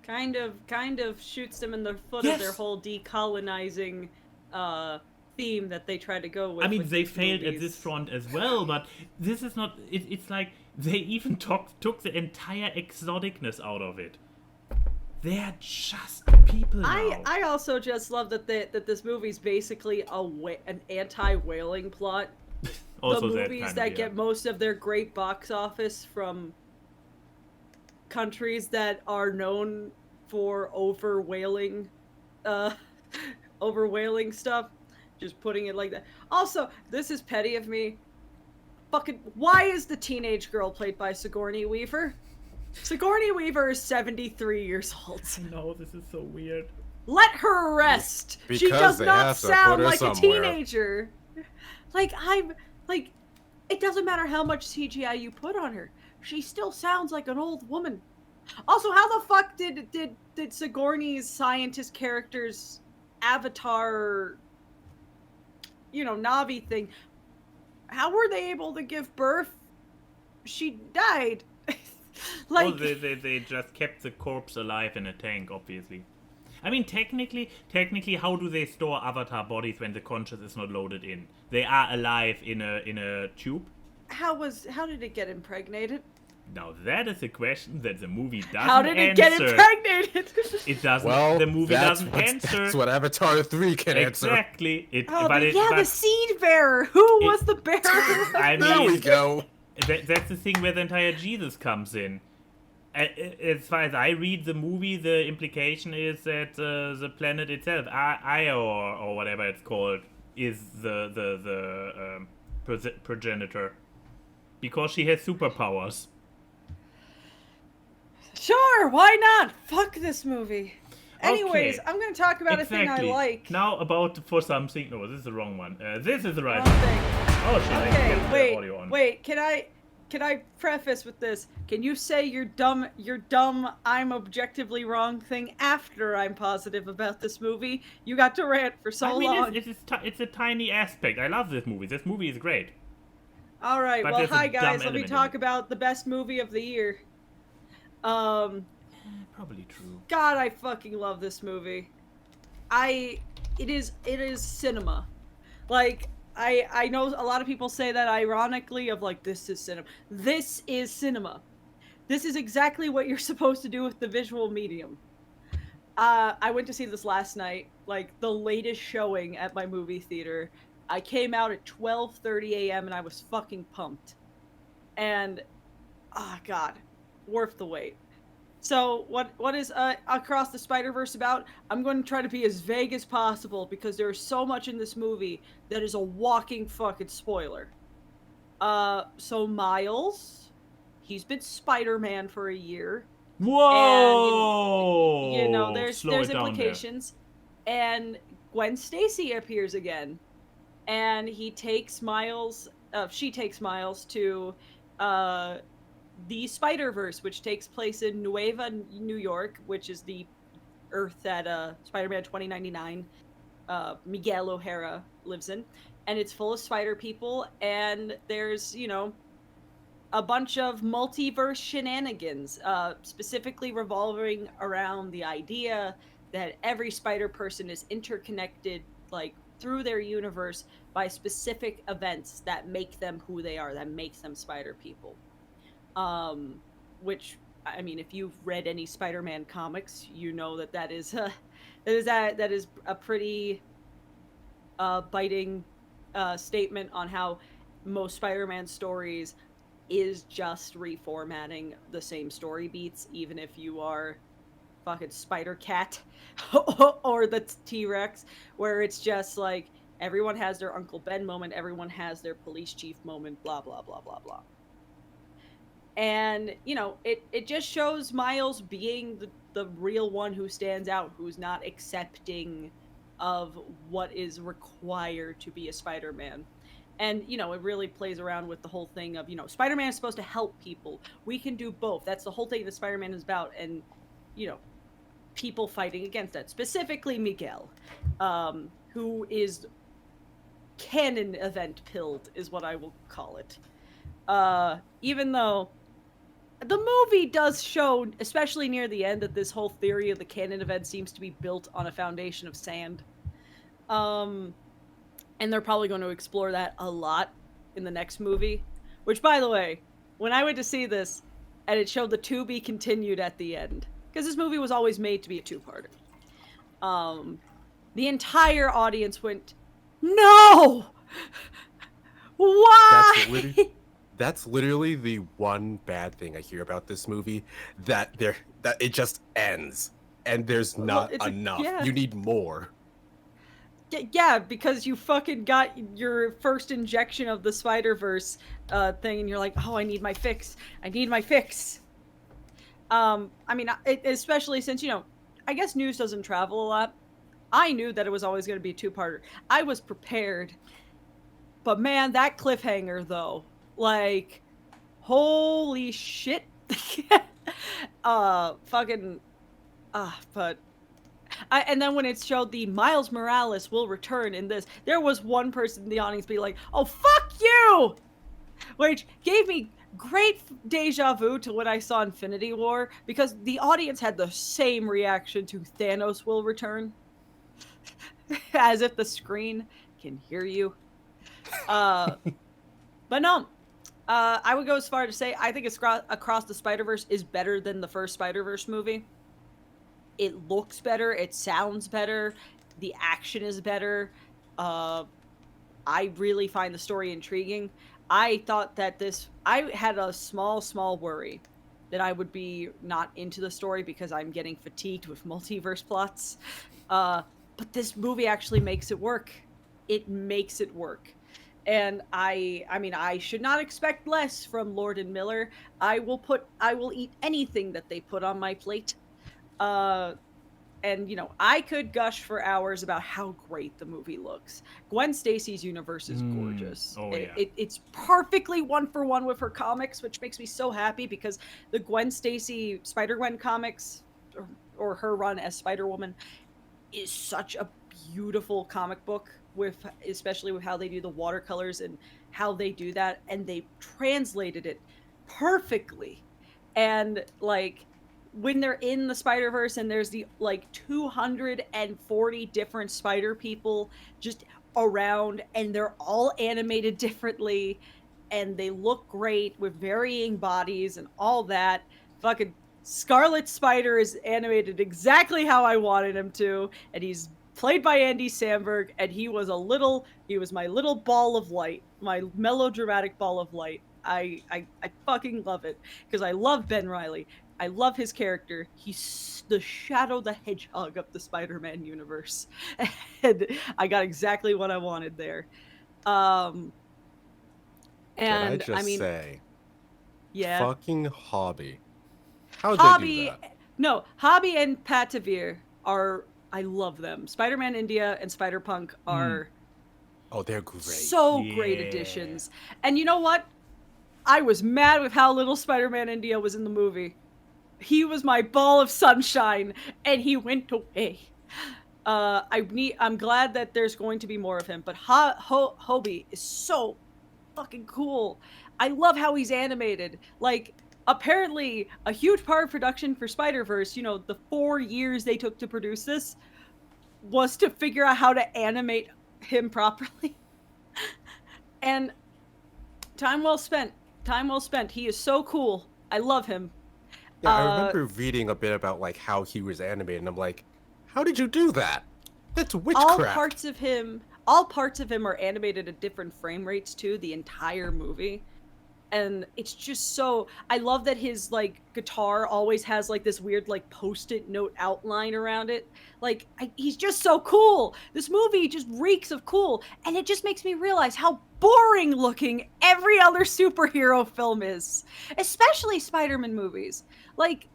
Kind of shoots them in the foot Yes. of their whole decolonizing theme that they try to go with. I mean, with they these failed movies. at this front as well, but this is not. It's like they even took the entire exoticness out of it. They are just people now. I also just love that that this movie's basically an anti-whaling plot. Also the that movies kind that of, get most of their great box office from countries that are known for over whaling stuff. Just putting it like that. Also, this is petty of me. Fucking, why is the teenage girl played by Sigourney Weaver? Sigourney Weaver is 73 years old. No, this is so weird. Let her rest. Because She does they not have to sound put her like somewhere. a teenager. It doesn't matter how much CGI you put on her. She still sounds like an old woman. Also, how the fuck did Sigourney's scientist character's avatar, Navi thing, how were they able to give birth? She died. They just kept the corpse alive in a tank, obviously. I mean, technically, how do they store avatar bodies when the conscious is not loaded in? They are alive in a tube. How did it get impregnated? Now that is a question that the movie doesn't answer. How did it get impregnated? It doesn't. Well, the movie doesn't answer. That's what Avatar 3 can answer. Exactly. The seed bearer. Who was the bearer? I There mean, we go. That's the thing where the entire Jesus comes in. As far as I read the movie, the implication is that the planet itself, Io or whatever it's called, is the progenitor, because she has superpowers. Sure, why not? Fuck this movie. Anyways, Okay. I'm going to talk about a thing I like. Now about for something. No, this is the wrong one. This is the right Wrong one. thing. Oh shit! I Okay, can get the audio on. wait. Can I preface with this? Can you say you're dumb, I'm objectively wrong thing after I'm positive about this movie? You got to rant for so I mean, long. it's a tiny aspect. I love this movie. This movie is great. All right, But well, there's a hi dumb guys. Let me element in talk it. about the best movie of the year. Probably true. God, I fucking love this movie. It is cinema. Like, I know a lot of people say that ironically of like, this is cinema. This is cinema. This is exactly what you're supposed to do with the visual medium. I went to see this last night, like the latest showing at my movie theater. I came out at 12:30 a.m. and I was fucking pumped. And, God, worth the wait. So, what is Across the Spider-Verse about? I'm going to try to be as vague as possible because there's so much in this movie that is a walking fucking spoiler. So Miles, he's been Spider-Man for a year. Whoa! And, there's Slow it down implications. And Gwen Stacy appears again. And she takes Miles to the Spider-Verse, which takes place in Nueva, New York, which is the Earth that Spider-Man 2099, Miguel O'Hara lives in. And it's full of spider people, and there's, a bunch of multiverse shenanigans, specifically revolving around the idea that every spider person is interconnected, like, through their universe by specific events that make them who they are, that makes them spider people. Which, I mean, if you've read any Spider-Man comics, you know that is a pretty biting statement on how most Spider-Man stories is just reformatting the same story beats, even if you are fucking Spider-Cat or the T-Rex, where it's just like everyone has their Uncle Ben moment, everyone has their police chief moment, blah blah blah blah blah. And, it just shows Miles being the real one who stands out, who's not accepting of what is required to be a Spider-Man. And, you know, it really plays around with the whole thing of, you know, Spider-Man is supposed to help people. We can do both. That's the whole thing that Spider-Man is about. And, you know, people fighting against that. Specifically Miguel, who is canon event pilled, is what I will call it. Even though the movie does show, especially near the end, that this whole theory of the canon event seems to be built on a foundation of sand. And they're probably going to explore that a lot in the next movie. Which, by the way, when I went to see this, and it showed the to be continued at the end, because this movie was always made to be a two-parter, the entire audience went, "No! Why?" That's literally the one bad thing I hear about this movie, that it just ends, and there's not enough. Yeah. You need more. Yeah, because you fucking got your first injection of the Spider-Verse thing, and you're like, oh, I need my fix. I need my fix. I mean, especially since, you know, I guess news doesn't travel a lot. I knew that it was always going to be a two-parter. I was prepared. But man, that cliffhanger, though, like, holy shit. And then when it showed the Miles Morales will return in this, there was one person in the audience be like, oh, fuck you! Which gave me great deja vu to when I saw Infinity War, because the audience had the same reaction to Thanos will return. As if the screen can hear you. But no. I would go as far to say I think Across the Spider-Verse is better than the first Spider-Verse movie. It looks better, it sounds better, the action is better. I really find the story intriguing. I thought that I had a small worry that I would be not into the story because I'm getting fatigued with multiverse plots. But this movie actually makes it work. It makes it work. And I mean, I should not expect less from Lord and Miller. I will eat anything that they put on my plate. And, you know, I could gush for hours about how great the movie looks. Gwen Stacy's universe is gorgeous. Oh, yeah. It's perfectly one-for-one with her comics, which makes me so happy because the Gwen Stacy Spider-Gwen comics, or her run as Spider-Woman, is such a beautiful comic book, especially with how they do the watercolors and how they do that. And they translated it perfectly. And, like, when they're in the Spider-Verse and there's the, like, 240 different spider people just around, and they're all animated differently, and they look great with varying bodies and all that. Fucking Scarlet Spider is animated exactly how I wanted him to, and he's played by Andy Samberg, and he was my little ball of light, my melodramatic ball of light. I fucking love it, because I love Ben Reilly. I love his character. He's the Shadow the Hedgehog of the Spider-Man universe. And I got exactly what I wanted there. And Can I just mean, say, yeah. fucking Hobby. How'd Hobby, they do that? No, Hobby and Patavir I love them. Spider-Man India and Spider-Punk are Oh, they're great. So great additions. And you know what? I was mad with how little Spider-Man India was in the movie. He was my ball of sunshine, and he went away. I'm glad that there's going to be more of him, but Hobie is so fucking cool. I love how he's animated. Like, apparently, a huge part of production for Spider-Verse, you know, the 4 years they took to produce this, was to figure out how to animate him properly. And time well spent. Time well spent. He is so cool. I love him. Yeah, I remember reading a bit about, like, how he was animated, and I'm like, how did you do that? That's witchcraft. All parts of him are animated at different frame rates too, the entire movie. And it's just so, I love that his, like, guitar always has, like, this weird, like, post-it note outline around it. Like, he's just so cool. This movie just reeks of cool. And it just makes me realize how boring looking every other superhero film is. Especially Spider-Man movies. Like,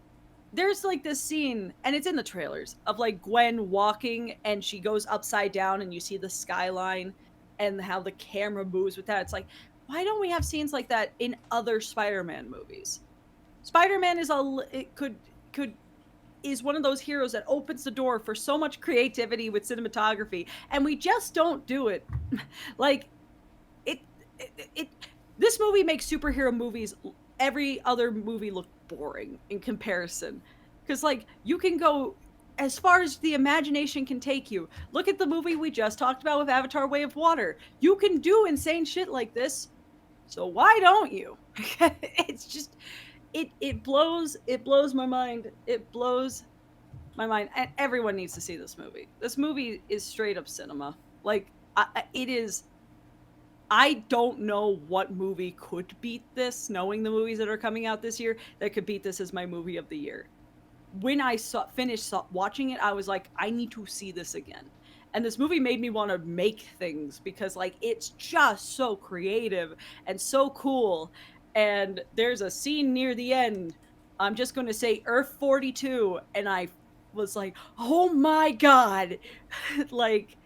there's like this scene, and it's in the trailers, of like Gwen walking and she goes upside down and you see the skyline and how the camera moves with that. It's like, why don't we have scenes like that in other Spider-Man movies? Spider-Man is one of those heroes that opens the door for so much creativity with cinematography, and we just don't do it. Like this movie makes superhero movies, every other movie, look boring in comparison. Because like you can go as far as the imagination can take you. Look at the movie we just talked about with Avatar: Way of Water. You can do insane shit like this, so why don't you? It's just it blows my mind. It blows my mind, and everyone needs to see this movie. This movie is straight up cinema. Like it is. I don't know what movie could beat this, knowing the movies that are coming out this year, that could beat this as my movie of the year. When I finished watching it, I was like, I need to see this again. And this movie made me want to make things, because like it's just so creative and so cool. And there's a scene near the end, I'm just going to say Earth 42, and I was like, oh my god. Like,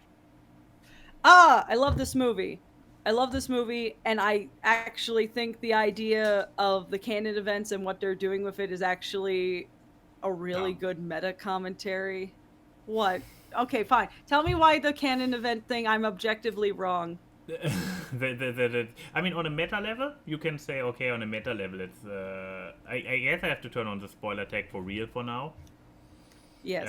I love this movie. I love this movie, and I actually think the idea of the canon events and what they're doing with it is actually a really good meta commentary. What? Okay, fine. Tell me why the canon event thing, I'm objectively wrong. I mean, on a meta level, you can say, okay, on a meta level, it's... I guess I have to turn on the spoiler tag for real for now. Yes.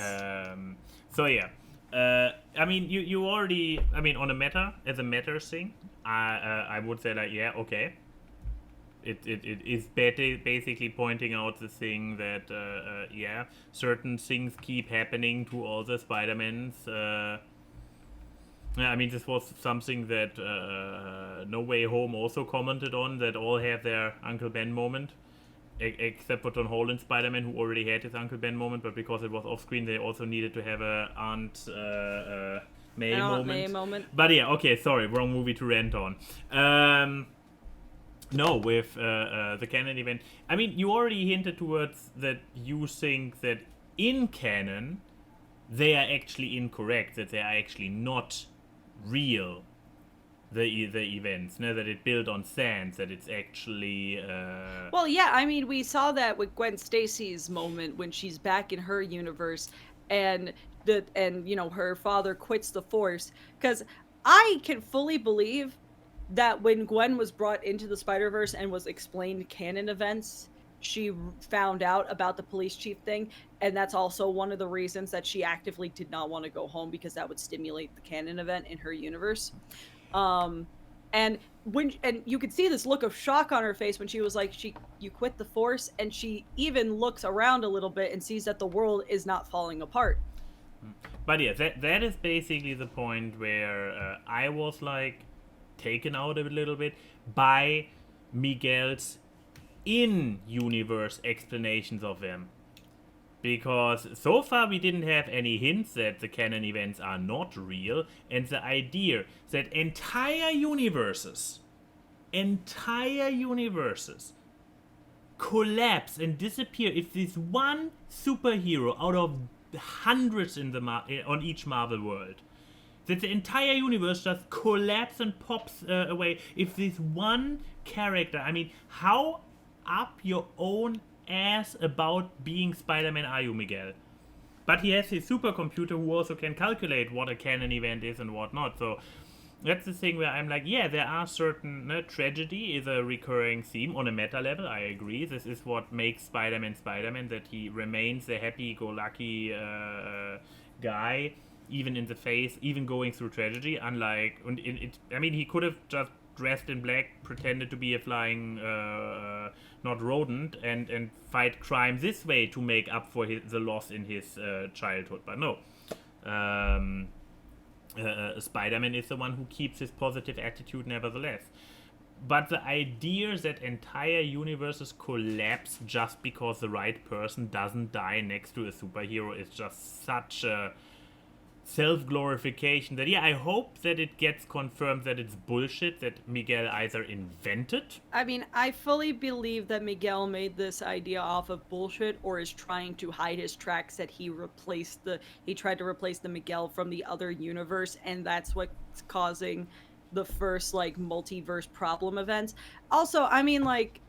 So, yeah. I mean, you already... I mean, on a meta, as a meta thing, I would say, like, yeah, okay. It is basically pointing out the thing that, yeah, certain things keep happening to all the Spider-Mans. I mean, this was something that No Way Home also commented on, that all have their Uncle Ben moment. Except for Tom Holland's Spider-Man, who already had his Uncle Ben moment, but because it was off-screen, they also needed to have a Aunt May moment. But yeah, okay, sorry, wrong movie to rant on. No, with the canon event, I mean, you already hinted towards that you think that in canon, they are actually incorrect, that they are actually not real. The events, that it built on sand, that it's actually... Well, yeah, I mean, we saw that with Gwen Stacy's moment when she's back in her universe, and you know, her father quits the Force. Because I can fully believe that when Gwen was brought into the Spider-Verse and was explained canon events, she found out about the police chief thing, and that's also one of the reasons that she actively did not want to go home, because that would stimulate the canon event in her universe. And you could see this look of shock on her face when she was like, you quit the Force, and she even looks around a little bit and sees that the world is not falling apart. But yeah, that is basically the point where I was like taken out a little bit by Miguel's in-universe explanations of them. Because so far we didn't have any hints that the canon events are not real, and the idea that entire universes collapse and disappear if this one superhero out of hundreds in on each Marvel world, that the entire universe just collapses and pops away if this one character... I mean, how up your own ass about being Spider-Man are you, Miguel? But he has his supercomputer who also can calculate what a canon event is and what not. So that's the thing where I'm like, yeah, there are certain... tragedy is a recurring theme on a meta level, I agree. This is what makes Spider-Man Spider-Man, that he remains a happy-go-lucky guy, even in the face, even going through tragedy. Unlike... I mean, he could have just dressed in black, pretended to be a flying... not rodent, and fight crime this way to make up for the loss in his childhood. But no. Spider-Man is the one who keeps his positive attitude nevertheless. But the idea that entire universes collapse just because the right person doesn't die next to a superhero is just such a self-glorification that, I hope that it gets confirmed that it's bullshit, that Miguel either invented. I mean, I fully believe that Miguel made this idea off of bullshit or is trying to hide his tracks, that he tried to replace the Miguel from the other universe, and that's what's causing the first, like, multiverse problem events. Also, I mean, like,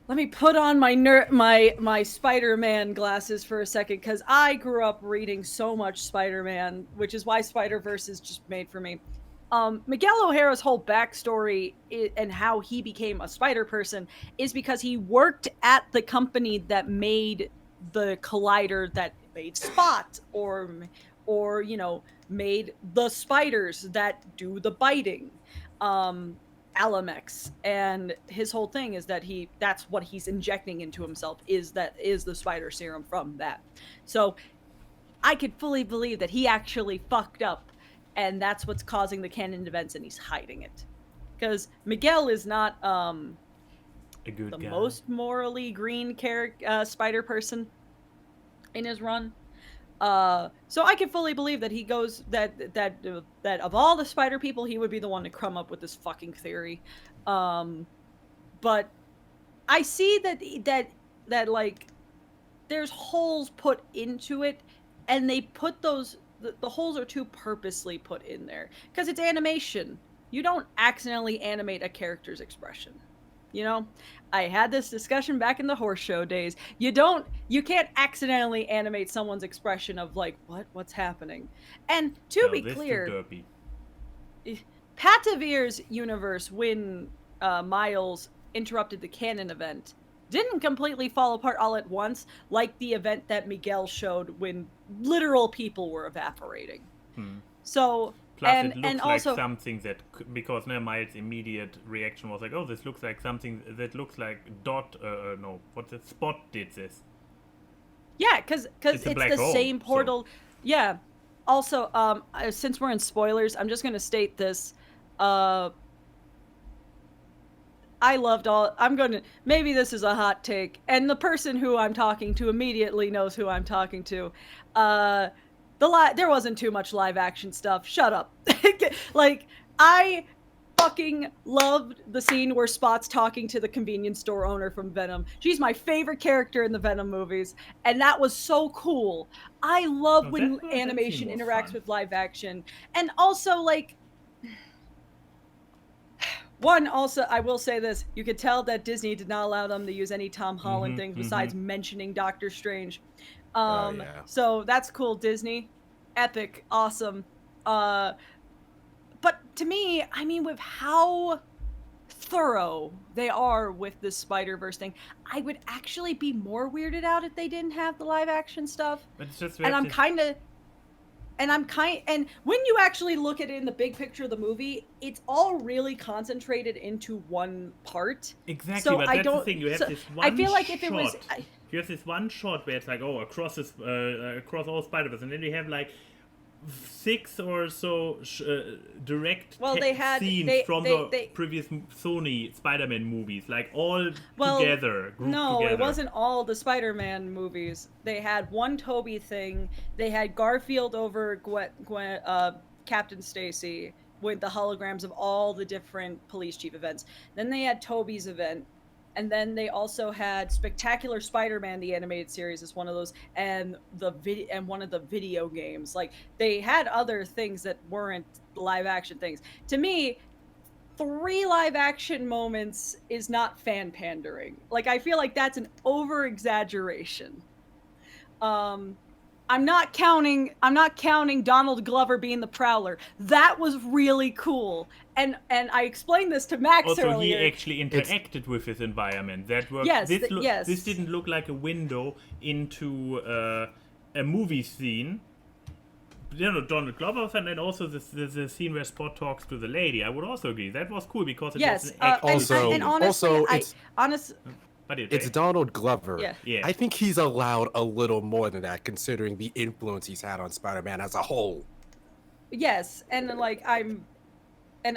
let me put on my Spider-Man glasses for a second, because I grew up reading so much Spider-Man, which is why Spider-Verse is just made for me. Miguel O'Hara's whole backstory and how he became a spider person is because he worked at the company that made the collider that made Spot, or made the spiders that do the biting. Alamex, and his whole thing is that that's what he's injecting into himself, is the spider serum from that. So I could fully believe that he actually fucked up, and that's what's causing the canon events, and he's hiding it, because Miguel is not a good guy. Most morally green spider person in his run. So I can fully believe that he goes that of all the spider people, he would be the one to come up with this fucking theory. But I see that like there's holes put into it, and they put those the holes are too purposely put in there because it's animation. You don't accidentally animate a character's expression. I had this discussion back in the horse show days. You can't accidentally animate someone's expression of like, what's happening? And to be clear, Patavir's universe, when Miles interrupted the canon event, didn't completely fall apart all at once, like the event that Miguel showed when literal people were evaporating. So... Plus, it looks like something that, because Miles' immediate reaction was like, oh, this looks like something that looks like Spot did this. Yeah, because it's the same portal. So. Yeah. Also, since we're in spoilers, I'm just going to state this. Maybe this is a hot take, and the person who I'm talking to immediately knows who I'm talking to. There wasn't too much live action stuff. Shut up. Like, I fucking loved the scene where Spot's talking to the convenience store owner from Venom. She's my favorite character in the Venom movies, and that was so cool. I love when animation interacts with live action. And also, like, I will say this. You could tell that Disney did not allow them to use any Tom Holland things besides mentioning Doctor Strange. So that's cool, Disney. Epic, awesome. But to me, I mean, with how thorough they are with this Spider-Verse thing, I would actually be more weirded out if they didn't have the live action stuff. But it's just and when you actually look at it in the big picture of the movie, it's all really concentrated into one part. Exactly, so but that's the thing. You have this one I feel like shot. If it was... You have this one shot where it's like, across all Spider-Verse, and then you have like 6 or so direct scenes from the previous Sony Spider-Man movies, like all together. No, it wasn't all the Spider-Man movies. They had one Tobey thing. They had Garfield over Captain Stacy with the holograms of all the different police chief events. Then they had Tobey's event. And then they also had Spectacular Spider-Man, the animated series, is one of those, and one of the video games. Like, they had other things that weren't live action things. To me, 3 live action moments is not fan pandering. Like, I feel like that's an over exaggeration. I'm not counting Donald Glover being the Prowler. That was really cool. And I explained this to Max earlier. Also, he actually interacted with his environment. That worked. Yes, this didn't look like a window into a movie scene. Donald Glover, and then also the scene where Spot talks to the lady. I would also agree. That was cool because it was an honestly, it's Donald Glover. Yeah. I think he's allowed a little more than that, considering the influence he's had on Spider-Man as a whole. Yes, and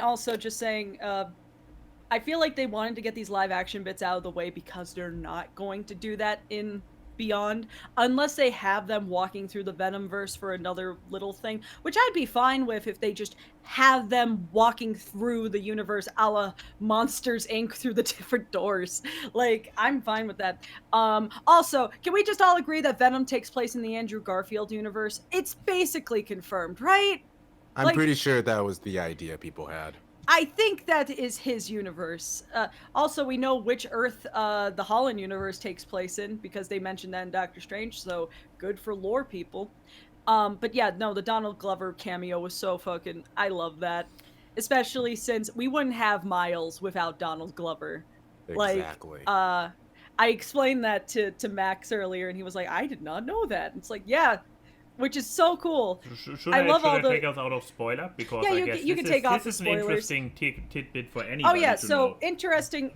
also just saying, I feel like they wanted to get these live action bits out of the way because they're not going to do that in beyond, unless they have them walking through the Venomverse for another little thing, which I'd be fine with if they just have them walking through the universe a la Monsters Inc. through the different doors. Like, I'm fine with that. Also, can we just all agree that Venom takes place in the Andrew Garfield universe? It's basically confirmed, right? I'm Like, pretty sure that was the idea people had. I think that is his universe. Also, we know which Earth the Holland universe takes place in, because they mentioned that in Doctor Strange, so good for lore people. But yeah, no, the Donald Glover cameo was so fucking... I love that. Especially since we wouldn't have Miles without Donald Glover. Exactly. Like, I explained that to Max earlier, and he was like, I did not know that. And it's like, yeah, which is so cool. Should I take us out of spoiler? Because yeah, I guess you can take off the spoilers. This is an interesting tidbit for anybody. Oh yeah, to so know. interesting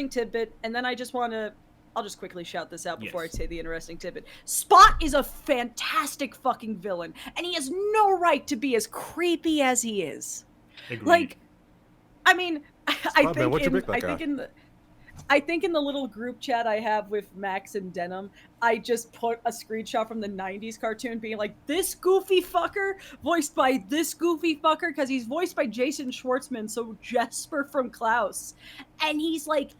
tidbit, and then I just want to... I'll just quickly shout this out before Yes. I say the interesting tidbit. Spot is a fantastic fucking villain, and he has no right to be as creepy as he is. Agreed. Like, I mean, I think in the little group chat I have with Max and Denim, I just put a screenshot from the 90s cartoon being like, this goofy fucker voiced by this goofy fucker, because he's voiced by Jason Schwartzman, so Jesper from Klaus. And he's like,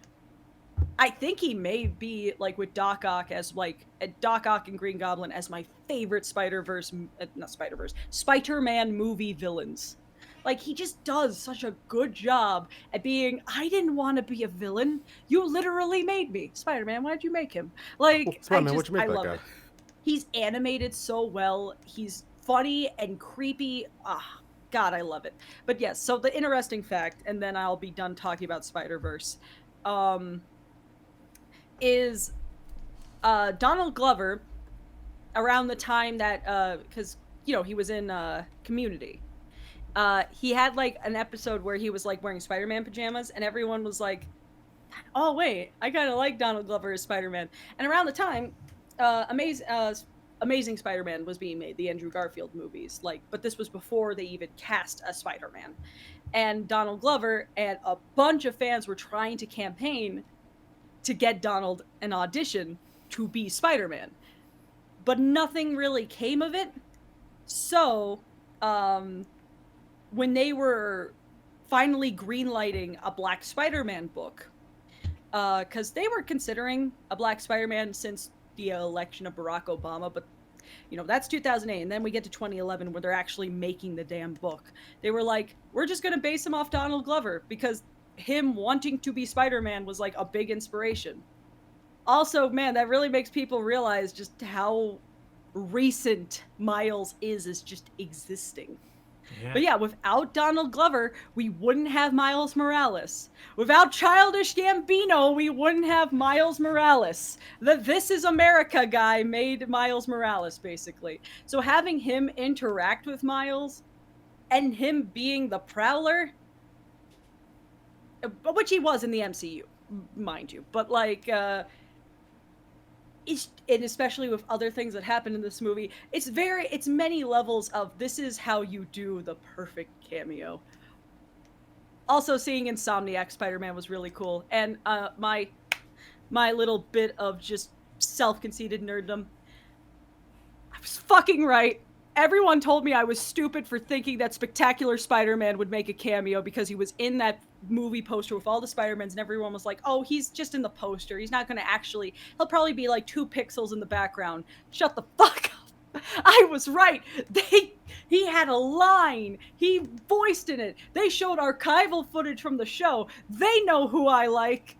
I think he may be like with Doc Ock as like Doc Ock and Green Goblin as my favorite Spider-Man movie villains. Like, he just does such a good job at being, I didn't want to be a villain. You literally made me. Spider-Man, why'd you make him? Like, Spider-Man, what'd you make I that love guy? it. He's animated so well. He's funny and creepy. Ah, God, I love it. But yes, so the interesting fact, and then I'll be done talking about Spider-Verse, is Donald Glover, around the time that, because, you know, he was in Community. He had like an episode where he was like wearing Spider-Man pajamas, and everyone was like, oh wait, I kind of like Donald Glover as Spider-Man. And around the time, Amazing Spider-Man was being made, the Andrew Garfield movies, like, but this was before they even cast a Spider-Man. And Donald Glover and a bunch of fans were trying to campaign to get Donald an audition to be Spider-Man. But nothing really came of it. So, when they were finally greenlighting a Black Spider-Man book, because they were considering a Black Spider-Man since the election of Barack Obama, but, you know, that's 2008, and then we get to 2011 where they're actually making the damn book. They were like, we're just going to base him off Donald Glover, because him wanting to be Spider-Man was, like, a big inspiration. Also, man, that really makes people realize just how recent Miles is just existing. Yeah. But yeah, without Donald Glover, we wouldn't have Miles Morales. Without Childish Gambino, we wouldn't have Miles Morales. The This Is America guy made Miles Morales, basically. So having him interact with Miles, and him being the Prowler, which he was in the MCU, mind you, but like, and especially with other things that happen in this movie, it's many levels of this is how you do the perfect cameo. Also, seeing Insomniac Spider-Man was really cool, and my little bit of just self-conceited nerddom, I was fucking right. Everyone told me I was stupid for thinking that Spectacular Spider-Man would make a cameo because he was in that movie poster with all the Spider-Mans, and everyone was like, oh, he's just in the poster. He's not going to actually... He'll probably be like 2 pixels in the background. Shut the fuck up. I was right. He had a line. He voiced in it. They showed archival footage from the show. They know who I like.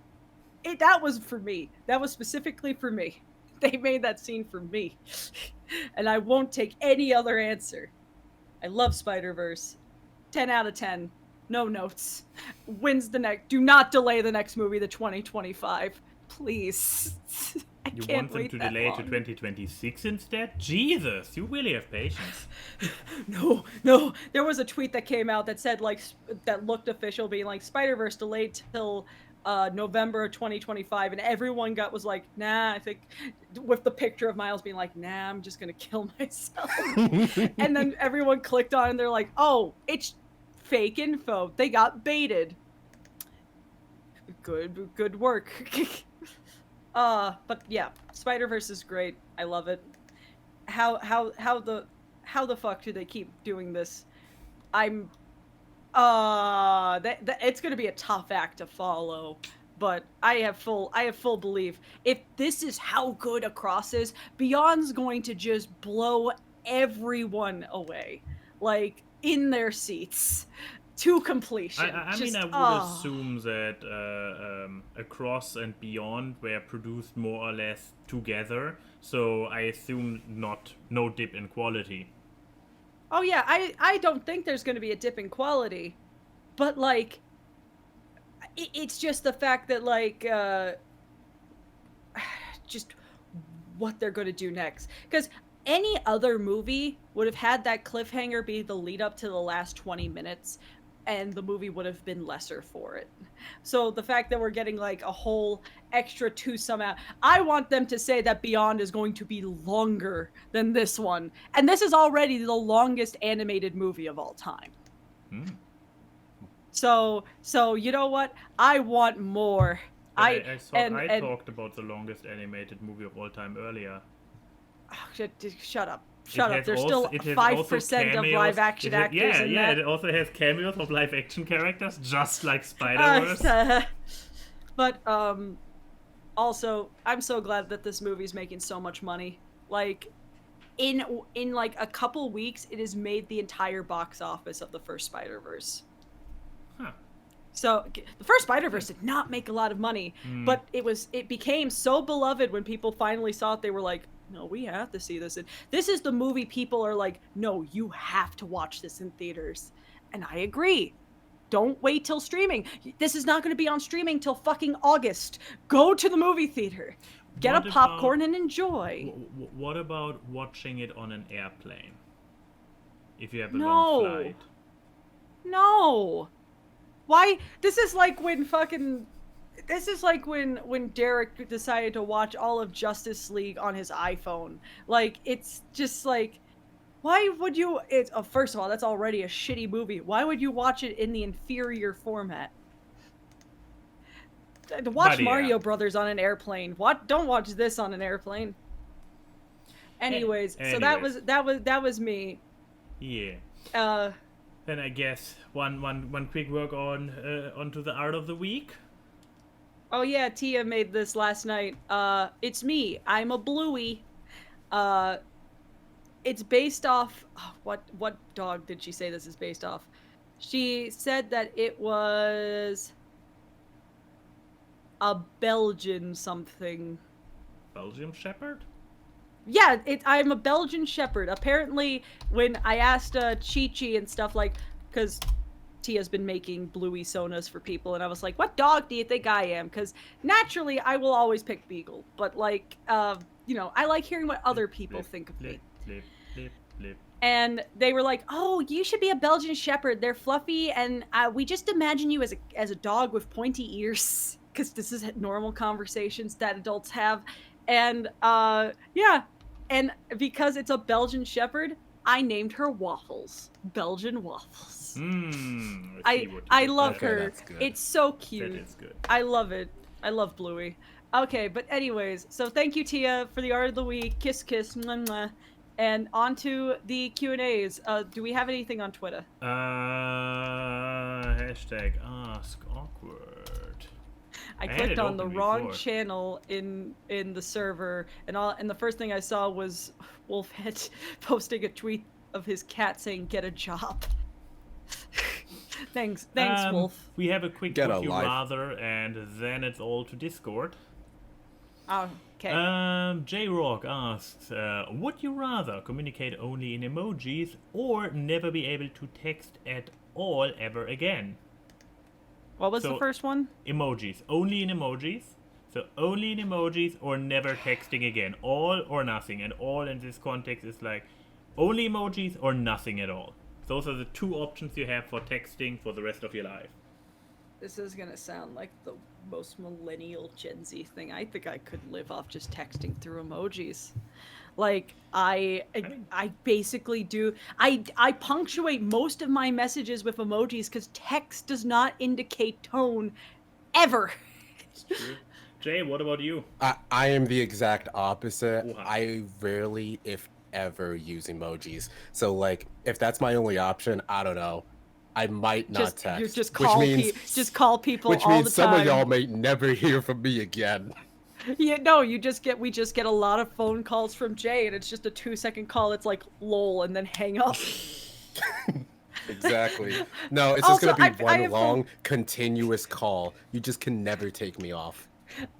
That was for me. That was specifically for me. They made that scene for me. And I won't take any other answer. I love Spider-Verse. 10 out of 10. No notes. Wins the next... Do not delay the next movie to 2025. Please. I You can't want them wait to that delay long. to 2026 instead? Jesus, you really have patience. No. There was a tweet that came out that said, like, that looked official, being like, Spider-Verse delayed till November 2025, and everyone was like, nah, I think, with the picture of Miles being like, nah, I'm just gonna kill myself. And then everyone clicked on it, and they're like, oh, it's fake info. They got baited. Good work. But yeah, Spider-Verse is great. I love it. How the fuck do they keep doing this? I'm it's gonna be a tough act to follow, but I have full belief. If this is how good Across is, Beyond's going to just blow everyone away, like in their seats to completion. I mean, I would assume that Across and Beyond were produced more or less together, so I assume no dip in quality. Oh yeah, I don't think there's going to be a dip in quality, but like, it's just the fact that like, just what they're going to do next. Because any other movie would have had that cliffhanger be the lead up to the last 20 minutes, and the movie would have been lesser for it. So the fact that we're getting like a whole extra two somehow, I want them to say that Beyond is going to be longer than this one. And this is already the longest animated movie of all time. So you know what? I want more. I talked about the longest animated movie of all time earlier. Oh, shut up. Shut up. There's still 5% of live action actors in that. It also has cameos of live action characters, just like Spider-Verse. But also, I'm so glad that this movie's making so much money. Like, in like a couple weeks, it has made the entire box office of the first Spider-Verse. Huh. So the first Spider-Verse did not make a lot of money, but it became so beloved when people finally saw it. They were like, no, we have to see this. And this is the movie people are like, no, you have to watch this in theaters. And I agree. Don't wait till streaming. This is not going to be on streaming till fucking August. Go to the movie theater. Get a popcorn and enjoy. What about watching it on an airplane? If you have a long flight. No. Why? This is like when Derek decided to watch all of Justice League on his iPhone. Like, it's just like, why would you? First of all, that's already a shitty movie. Why would you watch it in the inferior format? Watch Mario Brothers on an airplane. Don't watch this on an airplane. Anyways, so that was me. Yeah. Then I guess one quick work onto the art of the week. Oh yeah, Tia made this last night. It's me. I'm a Bluey. It's based off what dog did she say this is based off? She said that it was a Belgian something. Belgian Shepherd? Yeah, I'm a Belgian Shepherd. Apparently, when I asked Chi-Chi and stuff, like, because Tia's been making Bluey sonas for people, and I was like, what dog do you think I am? Because naturally, I will always pick Beagle. But, like, I like hearing what other people think of me. And they were like, oh, you should be a Belgian Shepherd. They're fluffy, and we just imagine you as a dog with pointy ears. Because this is normal conversations that adults have. And, yeah. And because it's a Belgian Shepherd, I named her Waffles. Belgian Waffles. I love her. It's so cute. That is good. I love it. I love Bluey. Okay, but anyways, so thank you, Tia, for the art of the week. Kiss, kiss, mwah, mwah. And on to the Q&As. Do we have anything on Twitter? Hashtag Ask Awkward. I clicked on the wrong channel in the server, and the first thing I saw was Wolfhead posting a tweet of his cat saying, "Get a job." Thanks, Wolf. We have a quick Would You Rather, and then it's all to Discord. Oh, okay. J-Rock asks, would you rather communicate only in emojis or never be able to text at all ever again? What was the first one? Emojis. Only in emojis. So only in emojis or never texting again. All or nothing. And all in this context is like only emojis or nothing at all. Those are the two options you have for texting for the rest of your life. This is going to sound like the most millennial Gen Z thing. I think I could live off just texting through emojis. Like, I basically do. I punctuate most of my messages with emojis because text does not indicate tone ever. It's true. Jay, what about you? I am the exact opposite. Wow. I rarely, if ever, use emojis. So, like, if that's my only option, I don't know. I might not text. You just call people which all means the some time. of y'all may never hear from me again. Yeah, no, we just get a lot of phone calls from Jay, and it's just a 2-second call. It's like lol, and then hang up. Exactly. No, it's Also, just gonna be I one long, continuous call. You just can never take me off.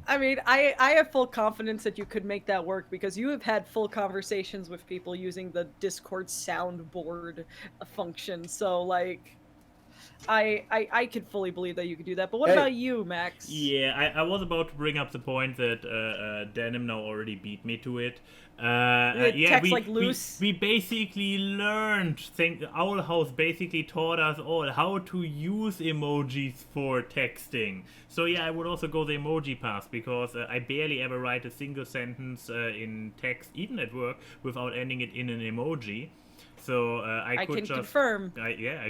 I mean, I have full confidence that you could make that work because you have had full conversations with people using the Discord soundboard function. So, like, I could fully believe that you could do that. But what about you, Max? Yeah, I was about to bring up the point that Denim now already beat me to it. We basically learned. Owl House basically taught us all how to use emojis for texting. So yeah, I would also go the emoji path because I barely ever write a single sentence in text, even at work, without ending it in an emoji. So I can confirm. I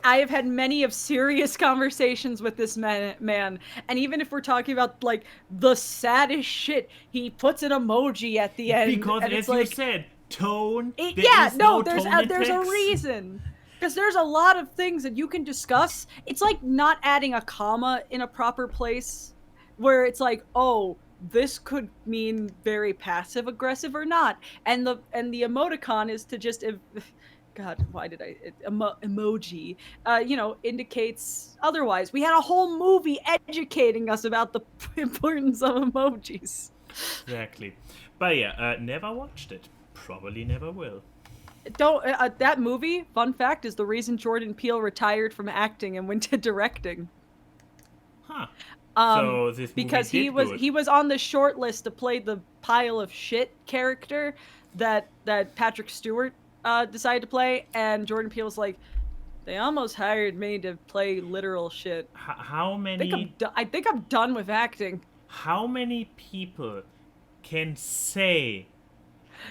have had many of serious conversations with this man, and even if we're talking about like the saddest shit, he puts an emoji at the end. Because and as it's like, you said, tone. There's a reason. Because there's a lot of things that you can discuss. It's like not adding a comma in a proper place, where it's like, oh, this could mean very passive aggressive or not, and the emoticon is to just God, why did emoji indicates otherwise. We had a whole movie educating us about the importance of emojis. Exactly. But yeah, never watched it, probably never will. Don't that movie, fun fact, is the reason Jordan Peele retired from acting and went to directing. Huh. So this movie because he was on the short list to play the pile of shit character that Patrick Stewart decided to play, and Jordan Peele was like, they almost hired me to play literal shit. How many? I think I'm done with acting. How many people can say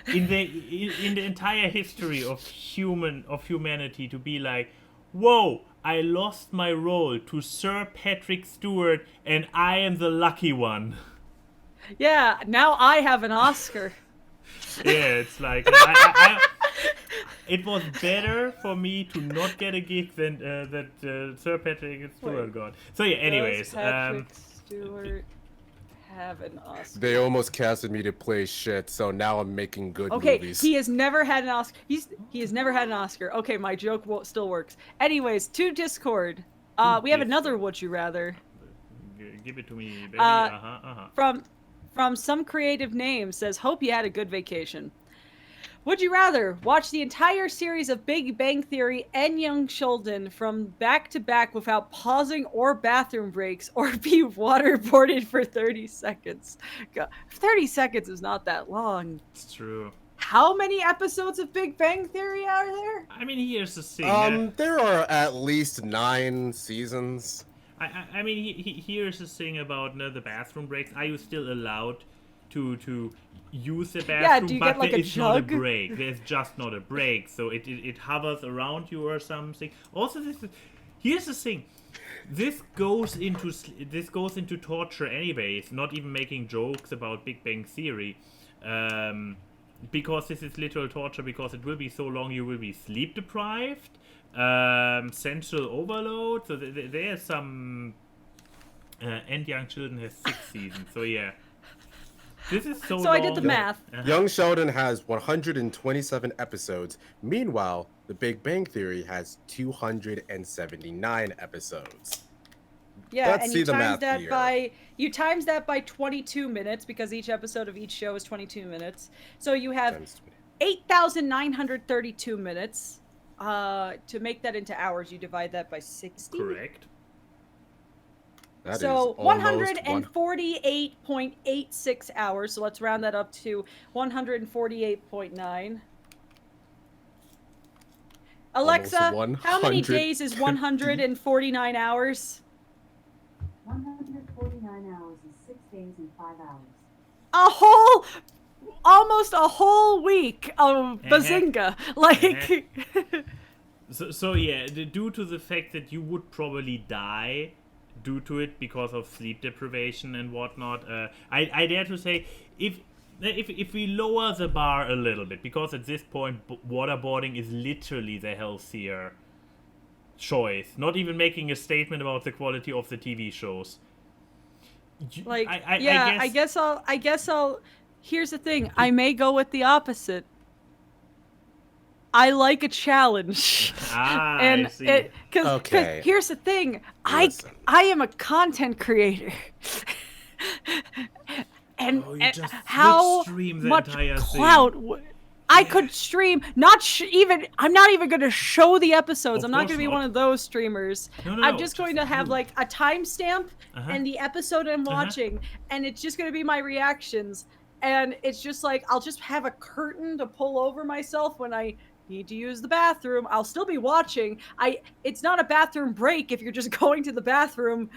in the entire history of humanity to be like, whoa, I lost my role to Sir Patrick Stewart, and I am the lucky one. Yeah, now I have an Oscar. Yeah, it's like it was better for me to not get a gig than that Sir Patrick Stewart got. So yeah, anyways, does Patrick Stewart have an Oscar? They almost casted me to play shit, so now I'm making good movies. He has never had an Oscar. He has never had an Oscar. Okay, my joke still works. Anyways, to Discord. We have another Would You Rather. Give it to me, baby. From some creative name says, hope you had a good vacation. Would you rather watch the entire series of Big Bang Theory and Young Sheldon from back to back without pausing or bathroom breaks, or be waterboarded for 30 seconds? God, 30 seconds is not that long. It's true. How many episodes of Big Bang Theory are there? I mean, here's the thing. There are at least 9 seasons. I mean, here's the thing about the bathroom breaks. Are you still allowed to use the bathroom? Yeah, do you but get like there a is jug? not a break. There's just not a break, so it hovers around you or something. Also, here's the thing. This goes into torture anyways. Not even making jokes about Big Bang Theory. Because this is literal torture, because it will be so long you will be sleep deprived. Central overload. So there's some. And Young Sheldon has 6 seasons. So yeah, this is so long. I did the math. Young Sheldon has 127 episodes. Meanwhile, The Big Bang Theory has 279 episodes. Yeah, Let's and see the math here. You times that by 22 minutes, because each episode of each show is 22 minutes. So you have 8,932 minutes. To make that into hours, you divide that by 60. Correct. That so is 148.86 hours. So let's round that up to 148.9. Alexa, how many days is 149 hours? 149 hours is 6 days and 5 hours. Almost a whole week of Bazinga. Like... So yeah, due to the fact that you would probably die due to it because of sleep deprivation and whatnot. I dare to say, if we lower the bar a little bit, because at this point waterboarding is literally the healthier choice, not even making a statement about the quality of the TV shows. Like, I guess I'll. Here's the thing. I may go with the opposite. I like a challenge. I see. Because here's the thing. Listen. I am a content creator. and just how stream the much entire clout thing. I could stream. I'm not even going to show the episodes. Of I'm not course going to be not. one of those streamers. No, I'm just going to have like a timestamp and the episode I'm watching, and it's just going to be my reactions. And it's just like, I'll just have a curtain to pull over myself when I need to use the bathroom. I'll still be watching. It's not a bathroom break if you're just going to the bathroom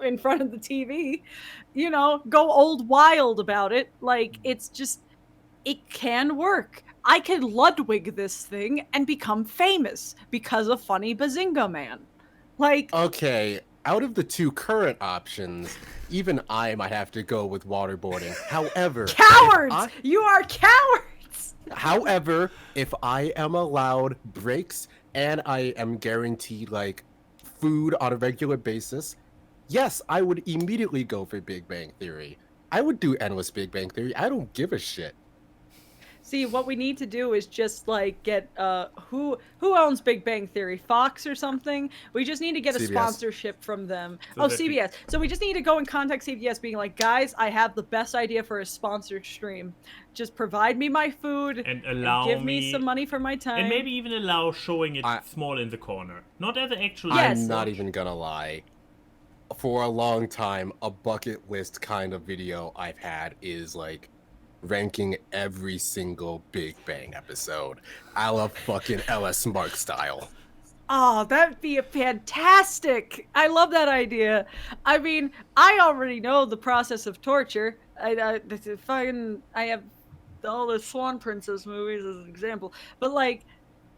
in front of the TV. You know, go old wild about it. Like, it's just, it can work. I can Ludwig this thing and become famous because of Funny Bazinga Man. Like, Okay, out of the two current options, even I might have to go with waterboarding. However, cowards! You are cowards! However, if I am allowed breaks and I am guaranteed like food on a regular basis, yes, I would immediately go for Big Bang Theory. I would do endless Big Bang Theory. I don't give a shit. See, what we need to do is just like get who owns Big Bang Theory? Fox or something? We just need to get a CBS. sponsorship from them. So CBS. So we just need to go and contact CBS being like, guys, I have the best idea for a sponsored stream. Just provide me my food and give me some money for my time. And maybe even allow showing it small in the corner. Not as an actual... Yes. I'm not even gonna lie. For a long time, a bucket list kind of video I've had is like ranking every single Big Bang episode, a la fucking LS Mark style. Oh, that'd be a fantastic! I love that idea. I mean, I already know the process of torture. I have all the Swan Princess movies as an example, but like,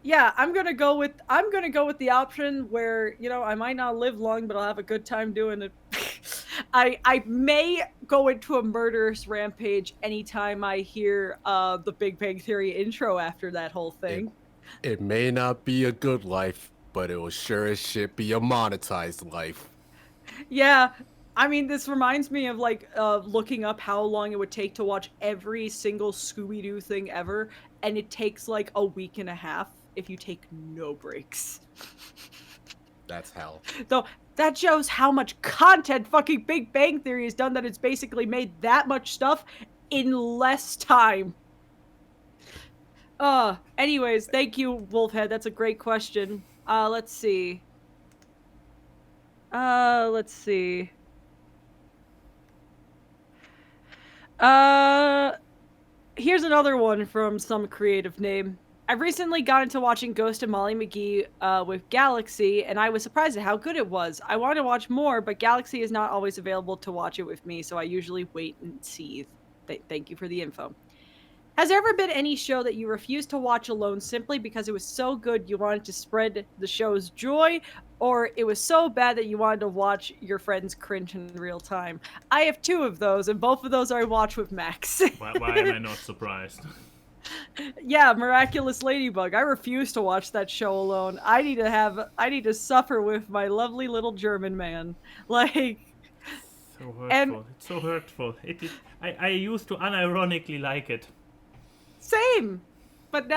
yeah, I'm gonna go with the option where, you know, I might not live long, but I'll have a good time doing it. I may go into a murderous rampage anytime I hear the Big Bang Theory intro after that whole thing. It may not be a good life, but it will sure as shit be a monetized life. Yeah, I mean, this reminds me of like looking up how long it would take to watch every single Scooby-Doo thing ever, and it takes like a week and a half if you take no breaks. That's hell. Though that shows how much content fucking Big Bang Theory has done, that it's basically made that much stuff in less time. Anyways, thank you, Wolfhead. That's a great question. Let's see. Here's another one from some creative name. I've recently got into watching Ghost of Molly McGee with Galaxy, and I was surprised at how good it was. I wanted to watch more, but Galaxy is not always available to watch it with me, so I usually wait and see. Thank you for the info. Has there ever been any show that you refused to watch alone simply because it was so good you wanted to spread the show's joy, or it was so bad that you wanted to watch your friends cringe in real time? I have two of those, and both of those I watch with Max. Why am I not surprised? Yeah, Miraculous Ladybug. I refuse to watch that show alone. I need to suffer with my lovely little German man. Like, so hurtful. It's so hurtful. I used to unironically like it. Same. But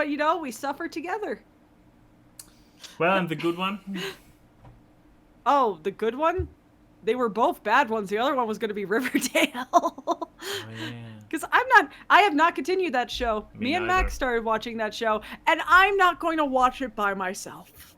you know, we suffer together. Well, and the good one? Oh, the good one? They were both bad ones. The other one was going to be Riverdale. Oh, yeah. Because I have not continued that show. Me and Max started watching that show, and I'm not going to watch it by myself.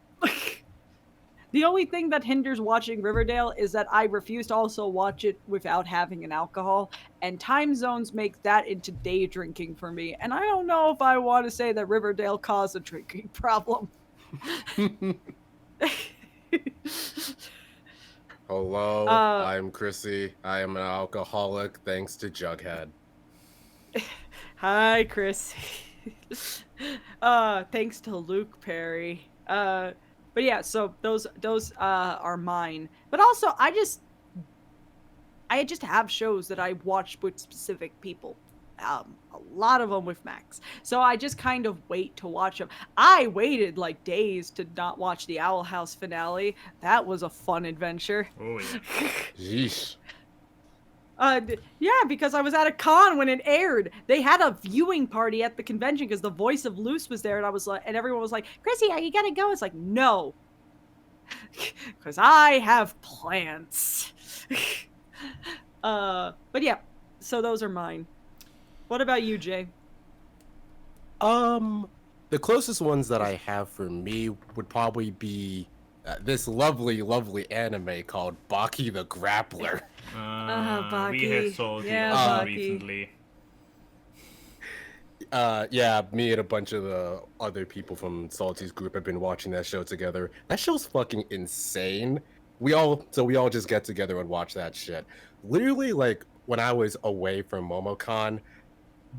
The only thing that hinders watching Riverdale is that I refuse to also watch it without having an alcohol, and time zones make that into day drinking for me, and I don't know if I want to say that Riverdale caused a drinking problem. Hello, I'm Chrissy. I am an alcoholic thanks to Jughead. Hi, Chris. Thanks to Luke Perry. But yeah, so those are mine. But also, I just have shows that I watch with specific people. A lot of them with Max. So I just kind of wait to watch them. I waited like days to not watch the Owl House finale. That was a fun adventure. Oh yeah. Yeesh. Yeah, because I was at a con when it aired. They had a viewing party at the convention because the voice of Luce was there, and I was like, and everyone was like, "Chrissy, are you gonna go?" It's like, no, because I have plans. But yeah, so those are mine. What about you, Jay? The closest ones that I have for me would probably be this lovely, lovely anime called Baki the Grappler. Baki. We had Salty Yeah, Baki. recently. Yeah, me and a bunch of the other people from Salty's group have been watching that show together. That show's fucking insane. We all just get together and watch that shit. Literally, like, when I was away from MomoCon,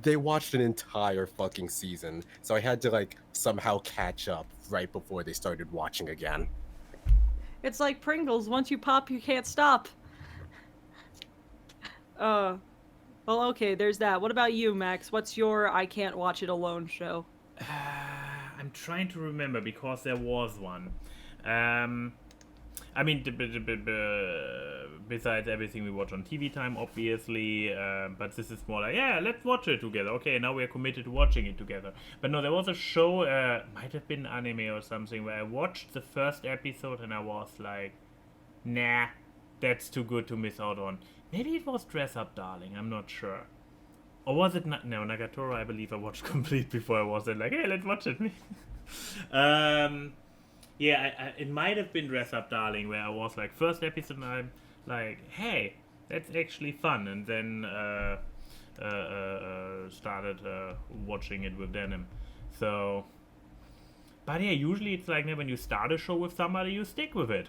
they watched an entire fucking season, so I had to, like, somehow catch up right before they started watching again. It's like Pringles. Once you pop, you can't stop. Well, okay, there's that. What about you, Max? What's your I can't watch it alone show? I'm trying to remember because there was one. I mean, besides everything we watch on TV time, obviously, but this is more like, yeah, let's watch it together. Okay, now we're committed to watching it together. But no, there was a show, might have been anime or something, where I watched the first episode and I was like, nah, that's too good to miss out on. Maybe it was Dress Up Darling, I'm not sure. Or was it no, Nagatoro, I believe I watched complete before I was like, hey, let's watch it. Yeah, it might have been Dress Up Darling, where I was like, first episode, and I'm like, hey, that's actually fun, and then started watching it with Denim. So, but yeah, usually it's like when you start a show with somebody, you stick with it.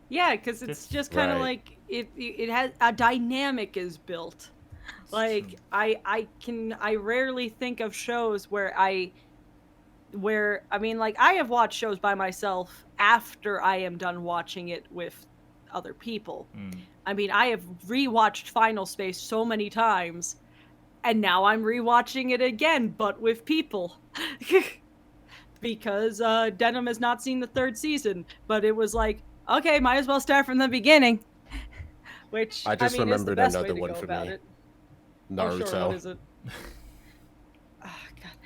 Yeah, because it's just kind of like it has a dynamic is built. Like I rarely think of shows where I mean, like, I have watched shows by myself after I am done watching it with other people. I mean, I have rewatched Final Space so many times, and now I'm rewatching it again, but with people. Because Denim has not seen the third season, but it was like, okay, might as well start from the beginning. Which, I just mean, remembered is the best another way to one go for about me. it. Naruto. Oh, sure, what is it?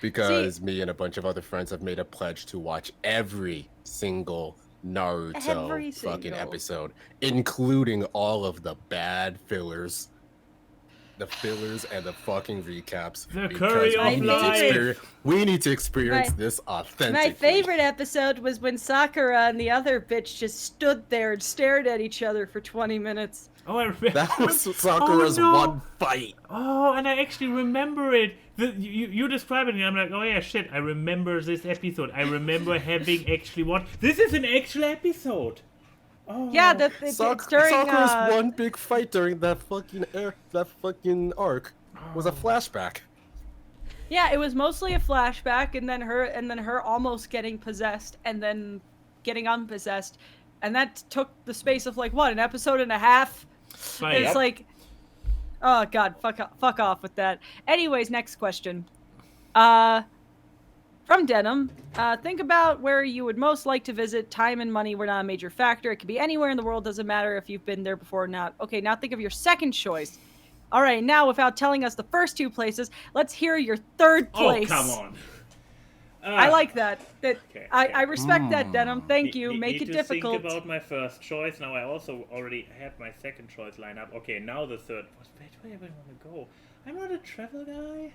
Because me and a bunch of other friends have made a pledge to watch every single Naruto fucking episode, including all of the bad fillers. The fillers and the fucking recaps. The curry of life. We need to experience this authentically. My favorite episode was when Sakura and the other bitch just stood there and stared at each other for 20 minutes. Oh, I remember. That was Sakura's one fight. Oh, and I actually remember it. You describe it, and I'm like, oh yeah, shit. I remember this episode. I remember having actually watched. This is an actual episode. Oh. Yeah, it's during Sakura's one big fight during that fucking arc was a flashback. Yeah, it was mostly a flashback, and then her almost getting possessed, and then getting unpossessed, and that took the space of like what, an episode and a half. Right. It's like, oh god, fuck off with that. Anyways, next question. From Denim, think about where you would most like to visit. Time and money were not a major factor. It could be anywhere in the world. Doesn't matter if you've been there before or not. Okay, now think of your second choice. All right, now without telling us the first two places, let's hear your third place. Oh, come on. I like that. Okay. I respect that, Denim. Thank you. Make it difficult. Think about my first choice. Now I also already had my second choice lined up. Okay, now the third. Where do I want to go? I'm not a travel guy.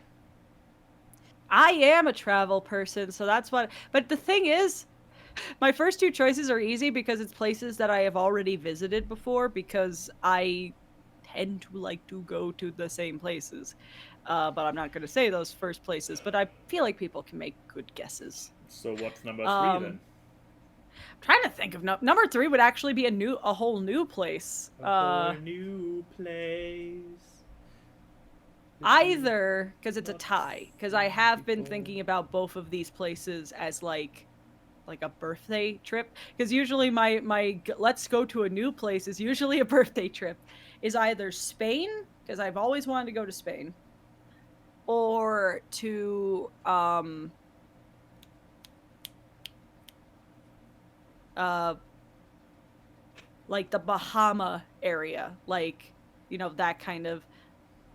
I am a travel person, so that's what... But the thing is, my first two choices are easy because it's places that I have already visited before, because I tend to like to go to the same places. But I'm not going to say those first places, but I feel like people can make good guesses. So what's number 3 then? I'm trying to think of... Number 3 would actually be a whole new place. A whole new place. Either, because it's a tie, because I have been thinking about both of these places as, like, like a birthday trip, because usually my let's go to a new place is usually a birthday trip, is either Spain, because I've always wanted to go to Spain, or to like the Bahama area, like, you know, that kind of,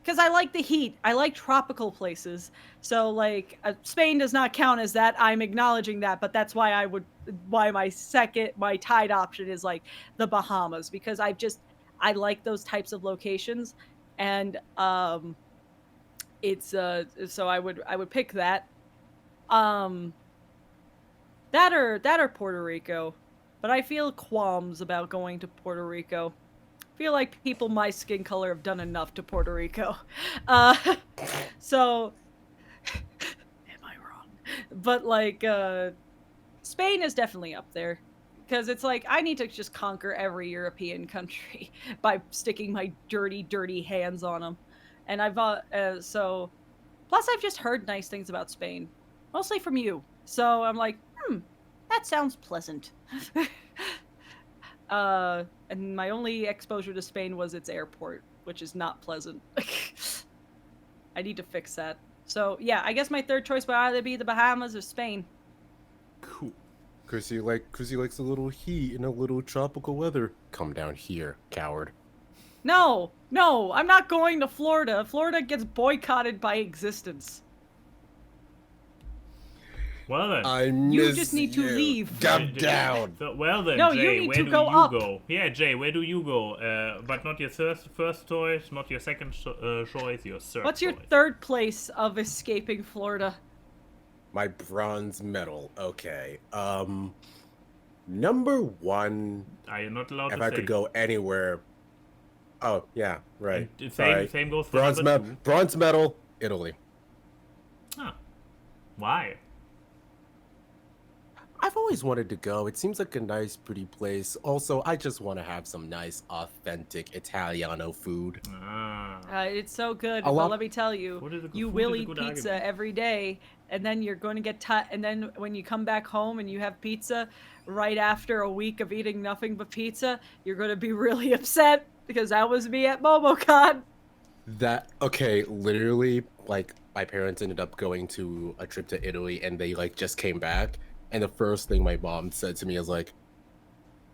because I like the heat. I like tropical places. So like Spain does not count as that. I'm acknowledging that, but that's why my tied option is like the Bahamas, because I like those types of locations, and it's so I would pick that. That or Puerto Rico. But I feel qualms about going to Puerto Rico. I feel like people my skin color have done enough to Puerto Rico. So, am I wrong? But like, Spain is definitely up there. Because it's like, I need to just conquer every European country by sticking my dirty, dirty hands on them. And so, plus I've just heard nice things about Spain. Mostly from you. So I'm like, that sounds pleasant. And my only exposure to Spain was its airport, which is not pleasant. I need to fix that. So yeah, I guess my third choice would either be the Bahamas or Spain. Cool. Chrissy likes a little heat and a little tropical weather. Come down here, coward. No, I'm not going to Florida. Florida gets boycotted by existence. Well then. You just need to leave. Come down. So, well then, No, Jay, you need where to do go you up. go? Yeah, Jay, where do you go? But not your first choice, not your second choice, your third What's your choice. third place of escaping Florida? My bronze medal. Okay. Number one. Are you not allowed If to I say? could go anywhere. Oh yeah, right. And Sorry. same goes for Bronze number medal. two. Bronze medal. Italy. Huh. Why? I've always wanted to go. It seems like a nice, pretty place. Also, I just want to have some nice, authentic Italiano food. Ah. It's so good, A but lot- let me tell you, Food is a good- you food will is a eat good pizza argument. every day, and then you're going to get and then when you come back home and you have pizza right after a week of eating nothing but pizza, you're going to be really upset, because that was me at MomoCon. Okay, literally, like, my parents ended up going to a trip to Italy, and they, like, just came back, and the first thing my mom said to me is, like,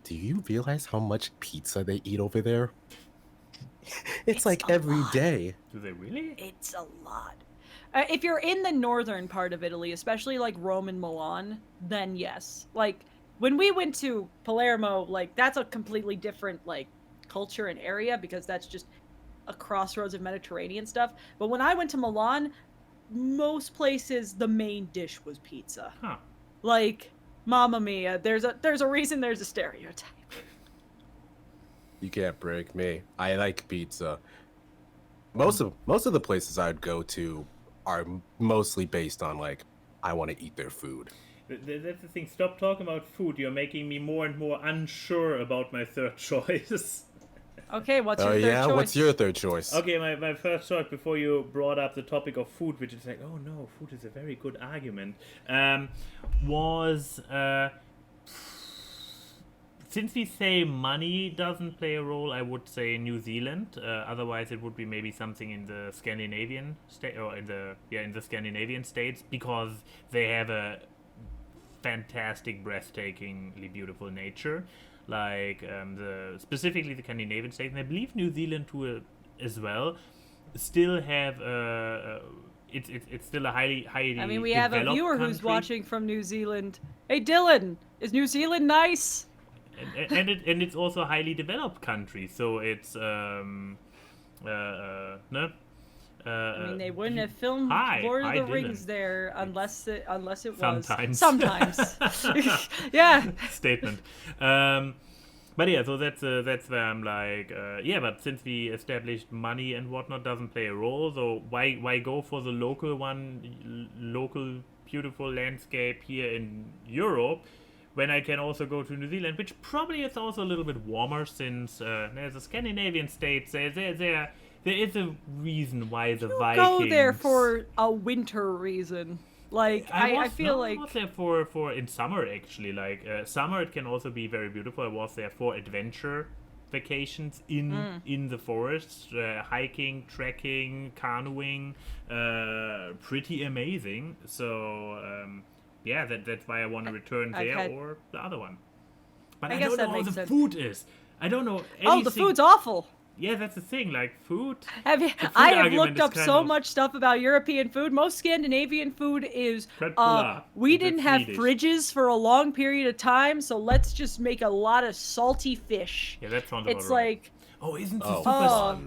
do you realize how much pizza they eat over there? It's like a every lot. day. Do they really? It's a lot. If you're in the northern part of Italy, especially like Rome and Milan, then yes. Like when we went to Palermo, like that's a completely different like culture and area, because that's just a crossroads of Mediterranean stuff. But when I went to Milan, most places the main dish was pizza. Huh. Like, Mamma Mia, there's a reason there's a stereotype. You can't break me. I like pizza. Most of the places I'd go to are mostly based on, like, I want to eat their food. That's the thing. Stop talking about food. You're making me more and more unsure about my third choice. Okay, what's Oh your third yeah, choice? what's your third choice? Okay, my first choice before you brought up the topic of food, which is like, oh no, food is a very good argument, was since we say money doesn't play a role, I would say New Zealand. Otherwise, it would be maybe something in the Scandinavian state or in the Scandinavian states, because they have a fantastic, breathtakingly beautiful nature. Like specifically the Scandinavian states, and I believe New Zealand too as well, still have it's still a highly I mean, we have a developed viewer who's country. watching from New Zealand. Hey, Dylan, is New Zealand nice? and it's also a highly developed country, so it's no. I mean, they wouldn't have filmed hi, Lord of hi, the Dylan. Rings there unless it was Sometimes. sometimes. Yeah. Statement. But yeah, so that's where I'm like, yeah, but since we established money and whatnot doesn't play a role, so why go for the local beautiful landscape here in Europe, when I can also go to New Zealand, which probably is also a little bit warmer, since there's a Scandinavian states. There is a reason why the Vikings Go there for a winter reason. Like I feel like I was there for in summer actually. Like summer, it can also be very beautiful. I was there for adventure vacations in the forest, hiking, trekking, canoeing, pretty amazing. So yeah, that's why I want to return there or the other one. But I guess don't know that how makes the sense. food is. I don't know anything. Oh, the food's awful. Yeah, that's the thing. Like food. I have argument looked is up kind so of much stuff about European food. Most Scandinavian food is crème brûlée. we It's didn't have Swedish. fridges for a long period of time, so let's just make a lot of salty fish. Yeah, that sounds It's about right. like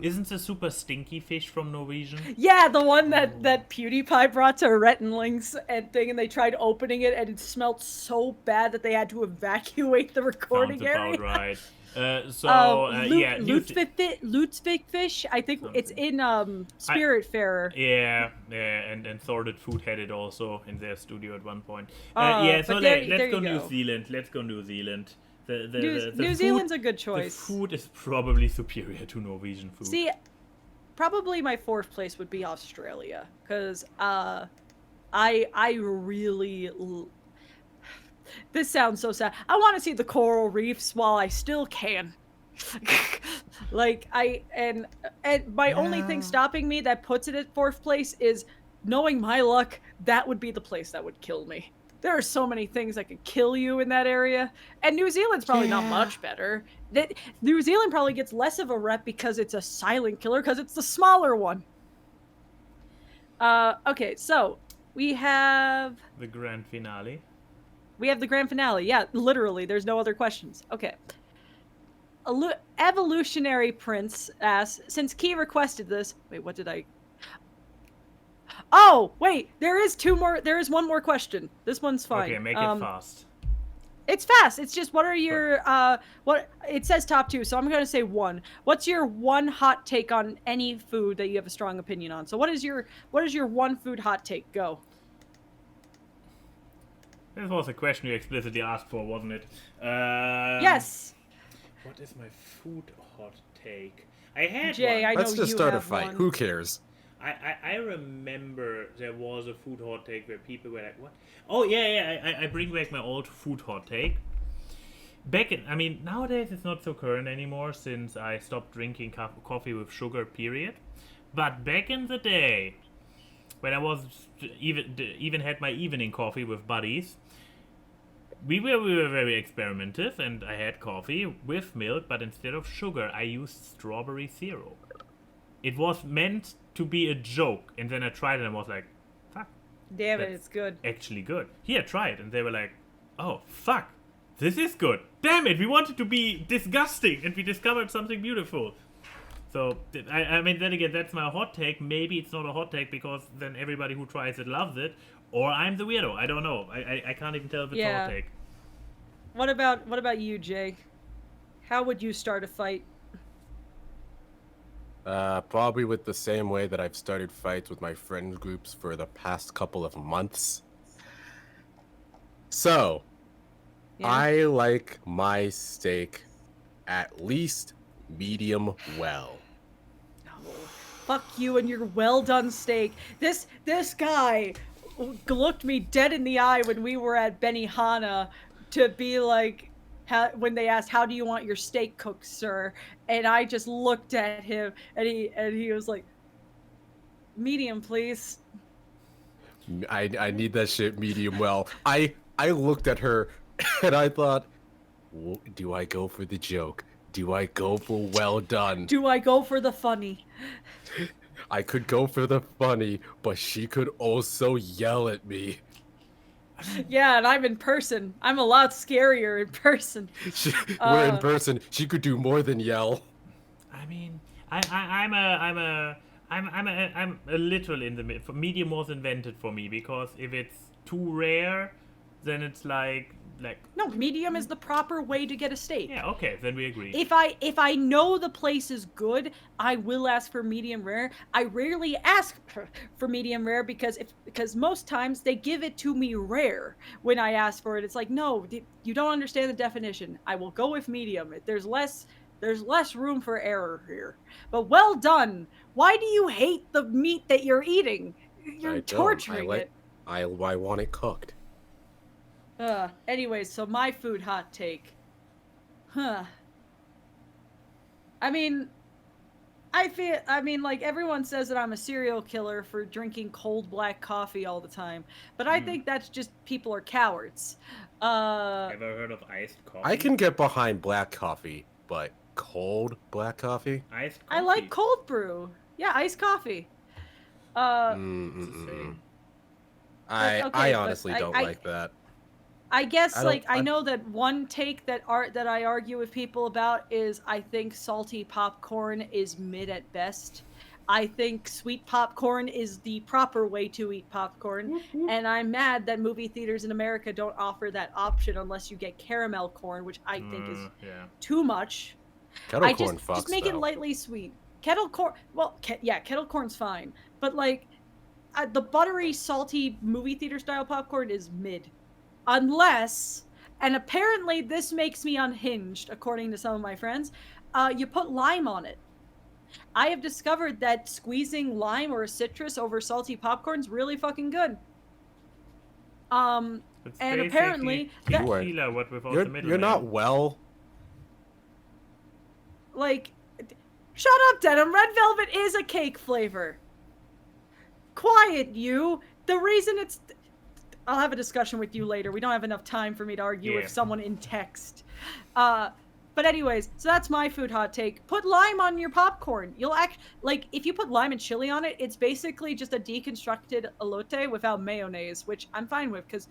Isn't the super stinky fish from Norwegian? yeah, the one that PewDiePie brought to Rettenlings and thing, and they tried opening it, and it smelled so bad that they had to evacuate the recording Sounds area. about right. Lutzvik fish. I think it's in Spiritfarer. Yeah, and Sorted Food had it also in their studio at one point. But so there let's you go go. New Zealand. Let's go New Zealand. The New food, Zealand's a good choice. The food is probably superior to Norwegian food. See, probably my fourth place would be Australia, because I really. This sounds so sad. I want to see the coral reefs while I still can. Like and my only thing stopping me that puts it at fourth place is knowing my luck. That would be the place that would kill me. There are so many things that could kill you in that area, and New Zealand's probably not much better. New Zealand probably gets less of a rep because it's a silent killer because it's the smaller one. Okay, so we have the grand finale. We have the grand finale. Yeah, literally. There's no other questions. Okay. Evolutionary Prince asks, since Key requested this... Wait, what did I... Oh, wait. There is one more question. This one's fine. Okay, make it fast. It's fast. It's just, what are your... what? It says top 2, so I'm going to say 1. What's your one hot take on any food that you have a strong opinion on? So what is your one food hot take? Go. This was a question you explicitly asked for, wasn't it? Yes. What is my food hot take? I had Jay, one. I know Let's just you start a have fight. one. Who cares? I remember there was a food hot take where people were like, what? Oh, yeah, I bring back my old food hot take. Nowadays it's not so current anymore since I stopped drinking coffee with sugar, period. But back in the day, when I was even had my evening coffee with buddies, we were very experimentative, and I had coffee with milk, but instead of sugar, I used strawberry syrup. It was meant to be a joke, and then I tried it and I was like, fuck. Damn it, it's good. Actually good. Here, try it. And they were like, oh, fuck. This is good. Damn it, we wanted to be disgusting, and we discovered something beautiful. So, then again, that's my hot take. Maybe it's not a hot take because then everybody who tries it loves it. Or I'm the weirdo. I don't know. I can't even tell if it's a hot take. What about you, Jay? How would you start a fight? Probably with the same way that I've started fights with my friend groups for the past couple of months. So, I like my steak at least medium well. Fuck you and your well done steak. This guy looked me dead in the eye when we were at Benihana to be like, when they asked, how do you want your steak cooked, sir? And I just looked at him and he was like, medium, please. I need that shit medium well. I looked at her and I thought, do I go for the joke? Do I go for well done? Do I go for the funny? I could go for the funny, but she could also yell at me. Yeah, and I'm in person. I'm a lot scarier in person. We're in person. She could do more than yell. I mean, I'm a little in the middle. Medium was invented for me because if it's too rare, then it's like no, medium is the proper way to get a steak. Yeah, okay, then we agree. If I know the place is good, I will ask for medium rare. I rarely ask for medium rare because most times they give it to me rare when I ask for it. It's like, no, you don't understand the definition. I will go with medium. There's less room for error here. But well done. Why do you hate the meat that you're eating? You're torturing it. I want it cooked. Anyways, so my food hot take. I mean, like, everyone says that I'm a serial killer for drinking cold black coffee all the time, but I think that's just people are cowards. Ever heard of iced coffee? I can get behind black coffee, but cold black coffee? Iced coffee. I like cold brew. Yeah, iced coffee. It's the same. I honestly don't like that. I guess, I know that one take that I argue with people about is I think salty popcorn is mid at best. I think sweet popcorn is the proper way to eat popcorn, and I'm mad that movie theaters in America don't offer that option unless you get caramel corn, which I think is too much. Kettle corn fucks, just make it lightly sweet. Kettle corn, well, kettle corn's fine, but like the buttery, salty movie theater style popcorn is mid. Unless, and apparently this makes me unhinged, according to some of my friends, you put lime on it. I have discovered that squeezing lime or a citrus over salty popcorn's really fucking good. And apparently, tequila, what without the middle you're not well. Like, shut up, Denim. Red velvet is a cake flavor. Quiet, you. The reason it's... I'll have a discussion with you later. We don't have enough time for me to argue with someone in text. But anyways, so that's my food hot take. Put lime on your popcorn. You'll if you put lime and chili on it, it's basically just a deconstructed elote without mayonnaise, which I'm fine with because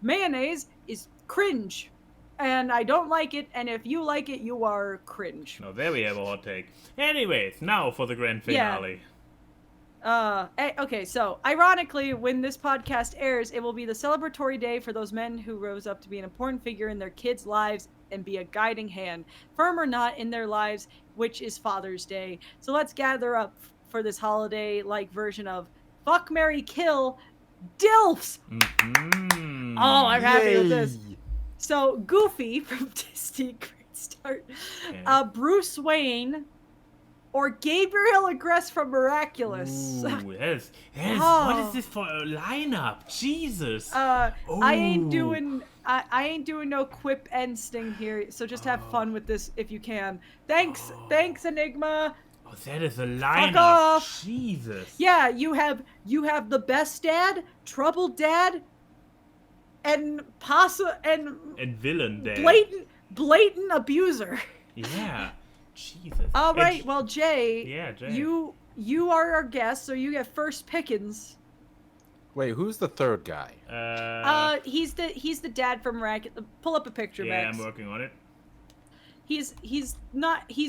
mayonnaise is cringe. And I don't like it, and if you like it, you are cringe. Oh, there we have a hot take. Anyways, now for the grand finale. Okay, so ironically, when this podcast airs, it will be the celebratory day for those men who rose up to be an important figure in their kids' lives and be a guiding hand, firm or not, in their lives, which is Father's Day. So let's gather up for this holiday-like version of Fuck, Marry, Kill, DILFs! Mm-hmm. Oh, I'm happy with this. So, Goofy from Disney, great start. Bruce Wayne, or Gabriel Agreste from Miraculous. Ooh, yes. What is this for a lineup? Jesus. I ain't doing no quip end sting here, so just have fun with this if you can. Thanks, Enigma. Oh, that is a lineup. Fuck off. Jesus. Yeah, you have the best dad, troubled dad, and villain dad. Blatant abuser. Yeah. Jesus. All right, well, Jay. Yeah, Jay. You are our guest, so you get first pickings. Wait, who's the third guy? He's the dad from Miraculous. Pull up a picture, yeah, Max. I'm working on it. He's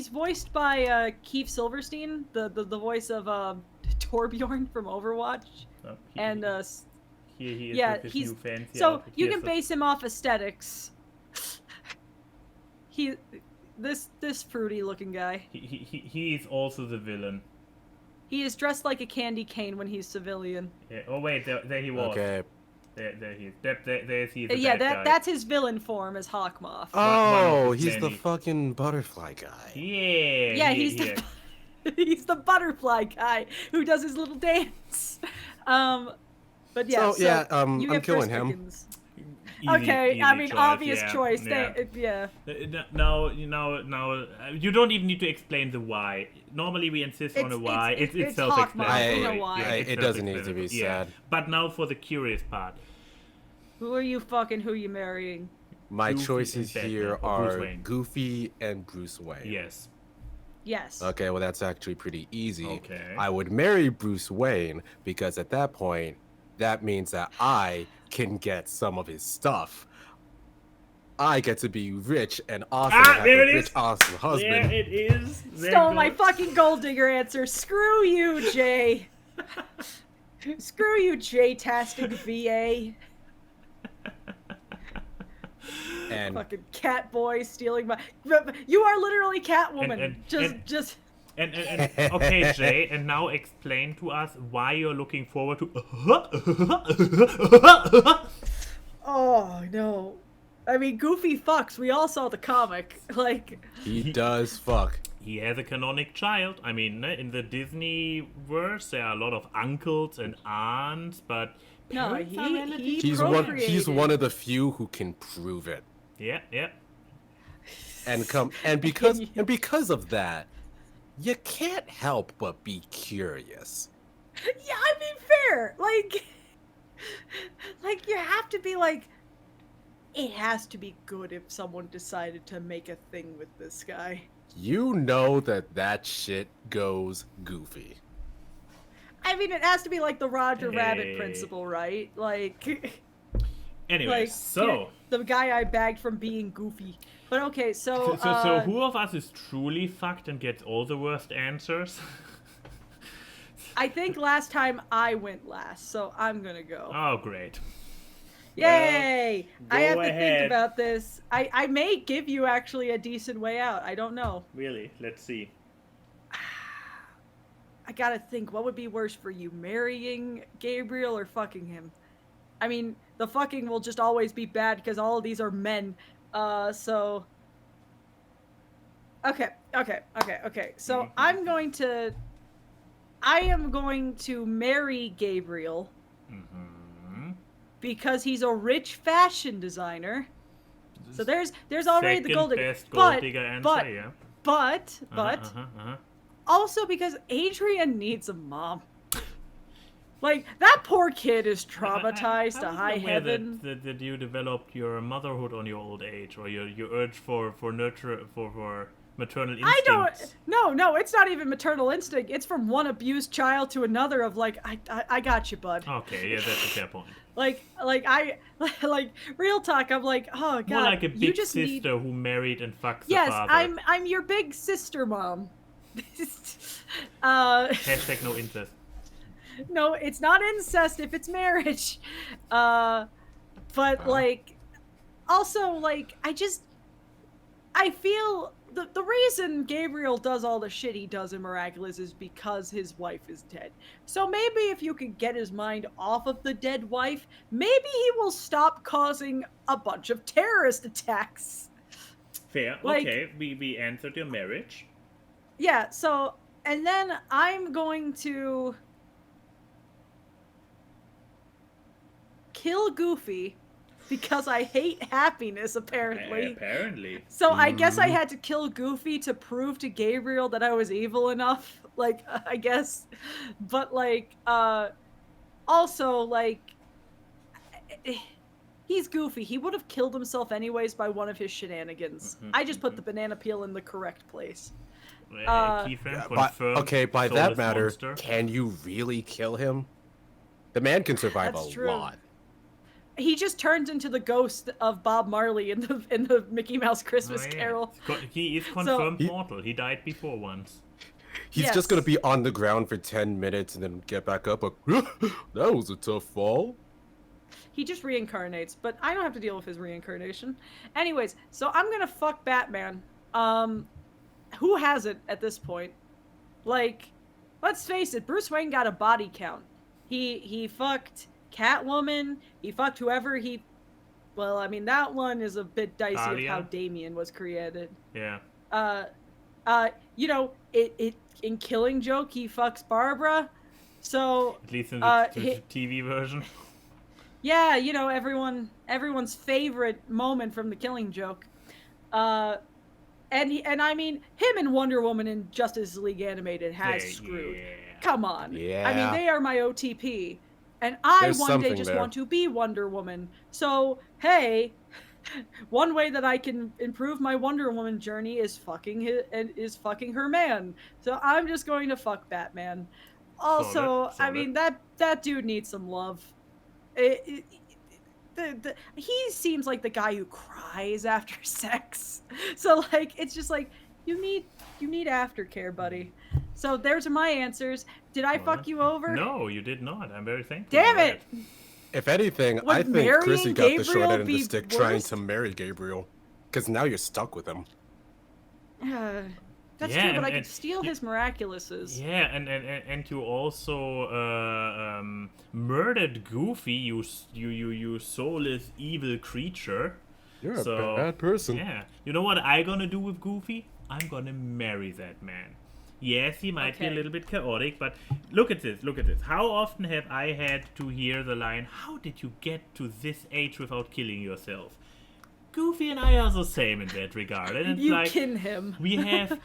voiced by Keith Silverstein, the voice of Torbjorn from Overwatch. Oh, and he is yeah, with his new fancy so outfit. you can base him off aesthetics. This fruity looking guy. He is also the villain. He is dressed like a candy cane when he's civilian. Yeah. Oh wait, there he was. Okay. There he is. There he is. Yeah, that's his villain form as Hawkmoth. Oh, he's the fucking butterfly guy. Yeah. Yeah, he's the butterfly guy who does his little dance. But yeah, I'm killing him. Okay, I mean, choice, obvious yeah, choice. Yeah. Now, you don't even need to explain the why. Normally, we insist on a why. It's self-explanatory. You know why. It doesn't need to be said. But now for the curious part. Who are you fucking? Who are you marrying? My Goofy choices and here Batman, are Bruce Wayne. Goofy and Bruce Wayne. Yes. Yes. Okay, well, that's actually pretty easy. Okay. I would marry Bruce Wayne because at that point, that means that I can get some of his stuff. I get to be rich and awesome and have a rich, awesome husband. There it is. Stole my fucking gold digger answer. Screw you, Jay. Screw you, Jtastic VA. And fucking cat boy stealing my. You are literally Catwoman. And okay, Jay, and now explain to us why you're looking forward to. Oh no, I mean Goofy fucks. We all saw the comic. Like he does fuck. He has a canonic child. I mean, in the Disney verse, there are a lot of uncles and aunts, but No, Parents are relative. he He's procreated. one of the few who can prove it. Yeah, yeah. And because of that, you can't help but be curious. Yeah, I mean, fair. Like you have to be like, it has to be good if someone decided to make a thing with this guy. You know that shit goes goofy. I mean, it has to be like the Roger Rabbit Hey. principle, right? Like, Anyway, like so the guy I bagged from being goofy. But okay, so so who of us is truly fucked and gets all the worst answers? I think last time I went last, so I'm gonna go. Oh, great. Yay! I go have to ahead. think about this. I may give you actually a decent way out. I don't know. Really? Let's see. I gotta think, what would be worse for you, marrying Gabriel or fucking him? I mean, the fucking will just always be bad because all of these are men. So... Okay. So I am going to marry Gabriel Mm-hmm. because he's a rich fashion designer. So there's already the gold digger. Best gold digger answer, yeah. But Uh-huh. also because Adrian needs a mom. Like, that poor kid is traumatized to high heaven. That you developed your motherhood on your old age, or your urge for nurture for maternal instincts. I don't. No, it's not even maternal instinct. It's from one abused child to another. Of like, I got you, bud. Okay, yeah, that's a fair point. Like real talk. I'm like, oh god. More like a you big just sister need... who married and fucked the Yes, father. I'm your big sister, mom. Hashtag no incest. No, it's not incest if it's marriage. But like, also like, I feel the reason Gabriel does all the shit he does in Miraculous is because his wife is dead. So maybe if you could get his mind off of the dead wife, maybe he will stop causing a bunch of terrorist attacks. Fair. Like- Okay, we answered your marriage. Yeah, so, and then I'm going to kill Goofy because I hate happiness, apparently. Apparently. So I guess I had to kill Goofy to prove to Gabriel that I was evil enough. Like, I guess. But, like, also, like, he's Goofy. He would have killed himself anyways by one of his shenanigans. I just put the banana peel in the correct place. Keyframe confirmed. By that soulless matter, monster. can you really kill him? The man can survive That's a true. lot. He just turns into the ghost of Bob Marley in the Mickey Mouse Christmas Oh, yeah. Carol. He is confirmed mortal. He died before once. He's Yes. just gonna be on the ground for 10 minutes and then get back up. Like, that was a tough fall. He just reincarnates, but I don't have to deal with his reincarnation. Anyways, so I'm gonna fuck Batman. Who hasn't at this point? Like, let's face it, Bruce Wayne got a body count. He fucked Catwoman, he fucked whoever he... Well, I mean, that one is a bit dicey Talia? of how Damien was created. Yeah. You know, in Killing Joke, he fucks Barbara, so... At least in the hi- TV version. Yeah, you know, everyone's favorite moment from the Killing Joke. And I mean, him and Wonder Woman in Justice League Animated has screwed. Yeah. Come on. I mean, Yeah. they are my OTP. And I There's one day something just there. want to be Wonder Woman. So, hey, one way that I can improve my Wonder Woman journey is fucking her man. So I'm just going to fuck Batman. Also, I Solid. mean, that dude needs some love. He seems like the guy who cries after sex. So like, it's just like, you need aftercare, buddy. So there's my answers. Did I fuck you over? No, you did not. I'm very thankful. Damn for it! that. If anything, Would I think marrying Chrissy got the short Gabriel end of the be stick trying worse? to marry Gabriel. Because now you're stuck with him. That's Yeah, true, but and- I could and- steal his miraculouses. Yeah, and you also murdered Goofy, you soulless evil creature. You're So, a bad person. Yeah. You know what I gonna do with Goofy? I'm gonna marry that man. Yes, he might be a Okay. little bit chaotic, but look at this. How often have I had to hear the line, "How did you get to this age without killing yourself?" Goofy and I are the same in that regard. And it's You like, kin him. we have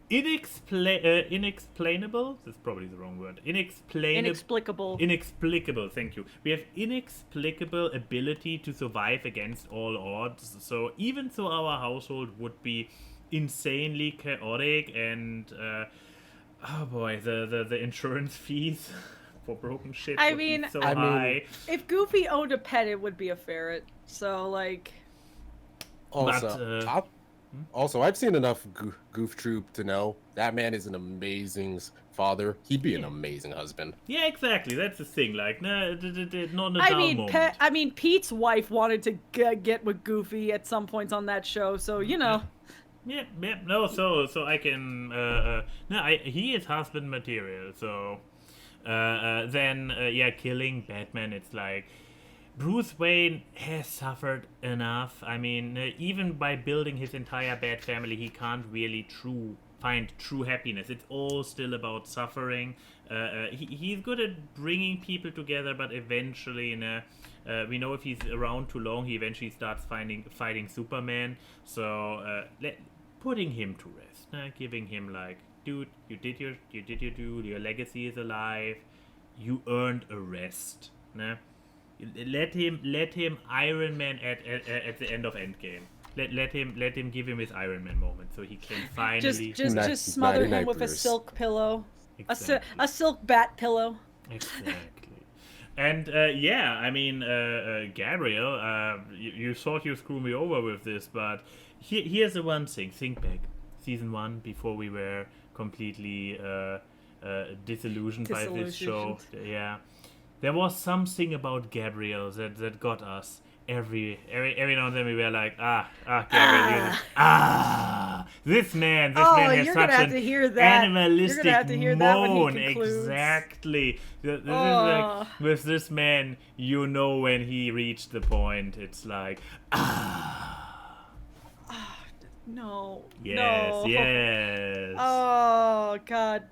inexplainable, that's probably the wrong word, inexplicable, thank you. We have inexplicable ability to survive against all odds. So even though our household would be insanely chaotic and oh boy, the insurance fees for broken shit I would be mean, so I mean- high. If Goofy owned a pet, it would be a ferret. So, like... Also, I've seen enough Goof Troop to know that man is an amazing father. He'd be an amazing husband. Yeah, exactly. That's the thing. Like, no, not a dull moment. I mean, Pete's wife wanted to get with Goofy at some points on that show, so, you know. Yeah, no, so I can, he is husband material, so, then killing Batman, it's like, Bruce Wayne has suffered enough. I mean, even by building his entire Bat family, he can't really find true happiness. It's all still about suffering. He's good at bringing people together, but eventually, we know if he's around too long, he eventually starts fighting Superman. So putting him to rest, giving him like, dude, you did your due. Your legacy is alive. You earned a rest. Nah? Let him Iron Man at the end of Endgame. Let him give him his Iron Man moment so he can finally Just smother him with a 99%. silk pillow. Exactly. A silk bat pillow. Exactly. And I mean, Gabriel, you thought you screwed me over with this, but here's the one thing. Think back, season 1, before we were completely disillusioned by this show. Yeah, there was something about Gabriel that got us. Every now and then we were like, Gabriel, this man has you're such gonna have an to hear that. animalistic You're gonna have to hear that when he moan. concludes. Exactly. This is like, with this man, you know when he reached the point, it's like, No. yes, No. yes. Oh God.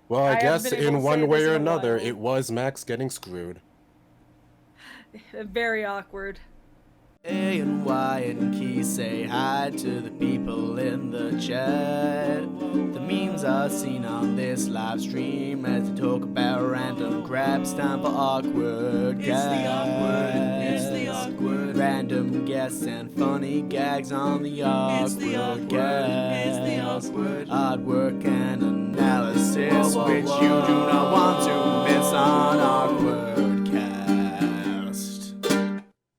Well, I I haven't guess been able in to say one this way or in a another, while. it was Max getting screwed. Very awkward. A and Y and Key say hi to the people in the chat. The memes are seen on this live stream as they talk about random grabs. Time for awkward guests. It's the awkward. Random guests and funny gags on the awkward guests. It's the awkward. Artwork and analysis which you do not want to miss on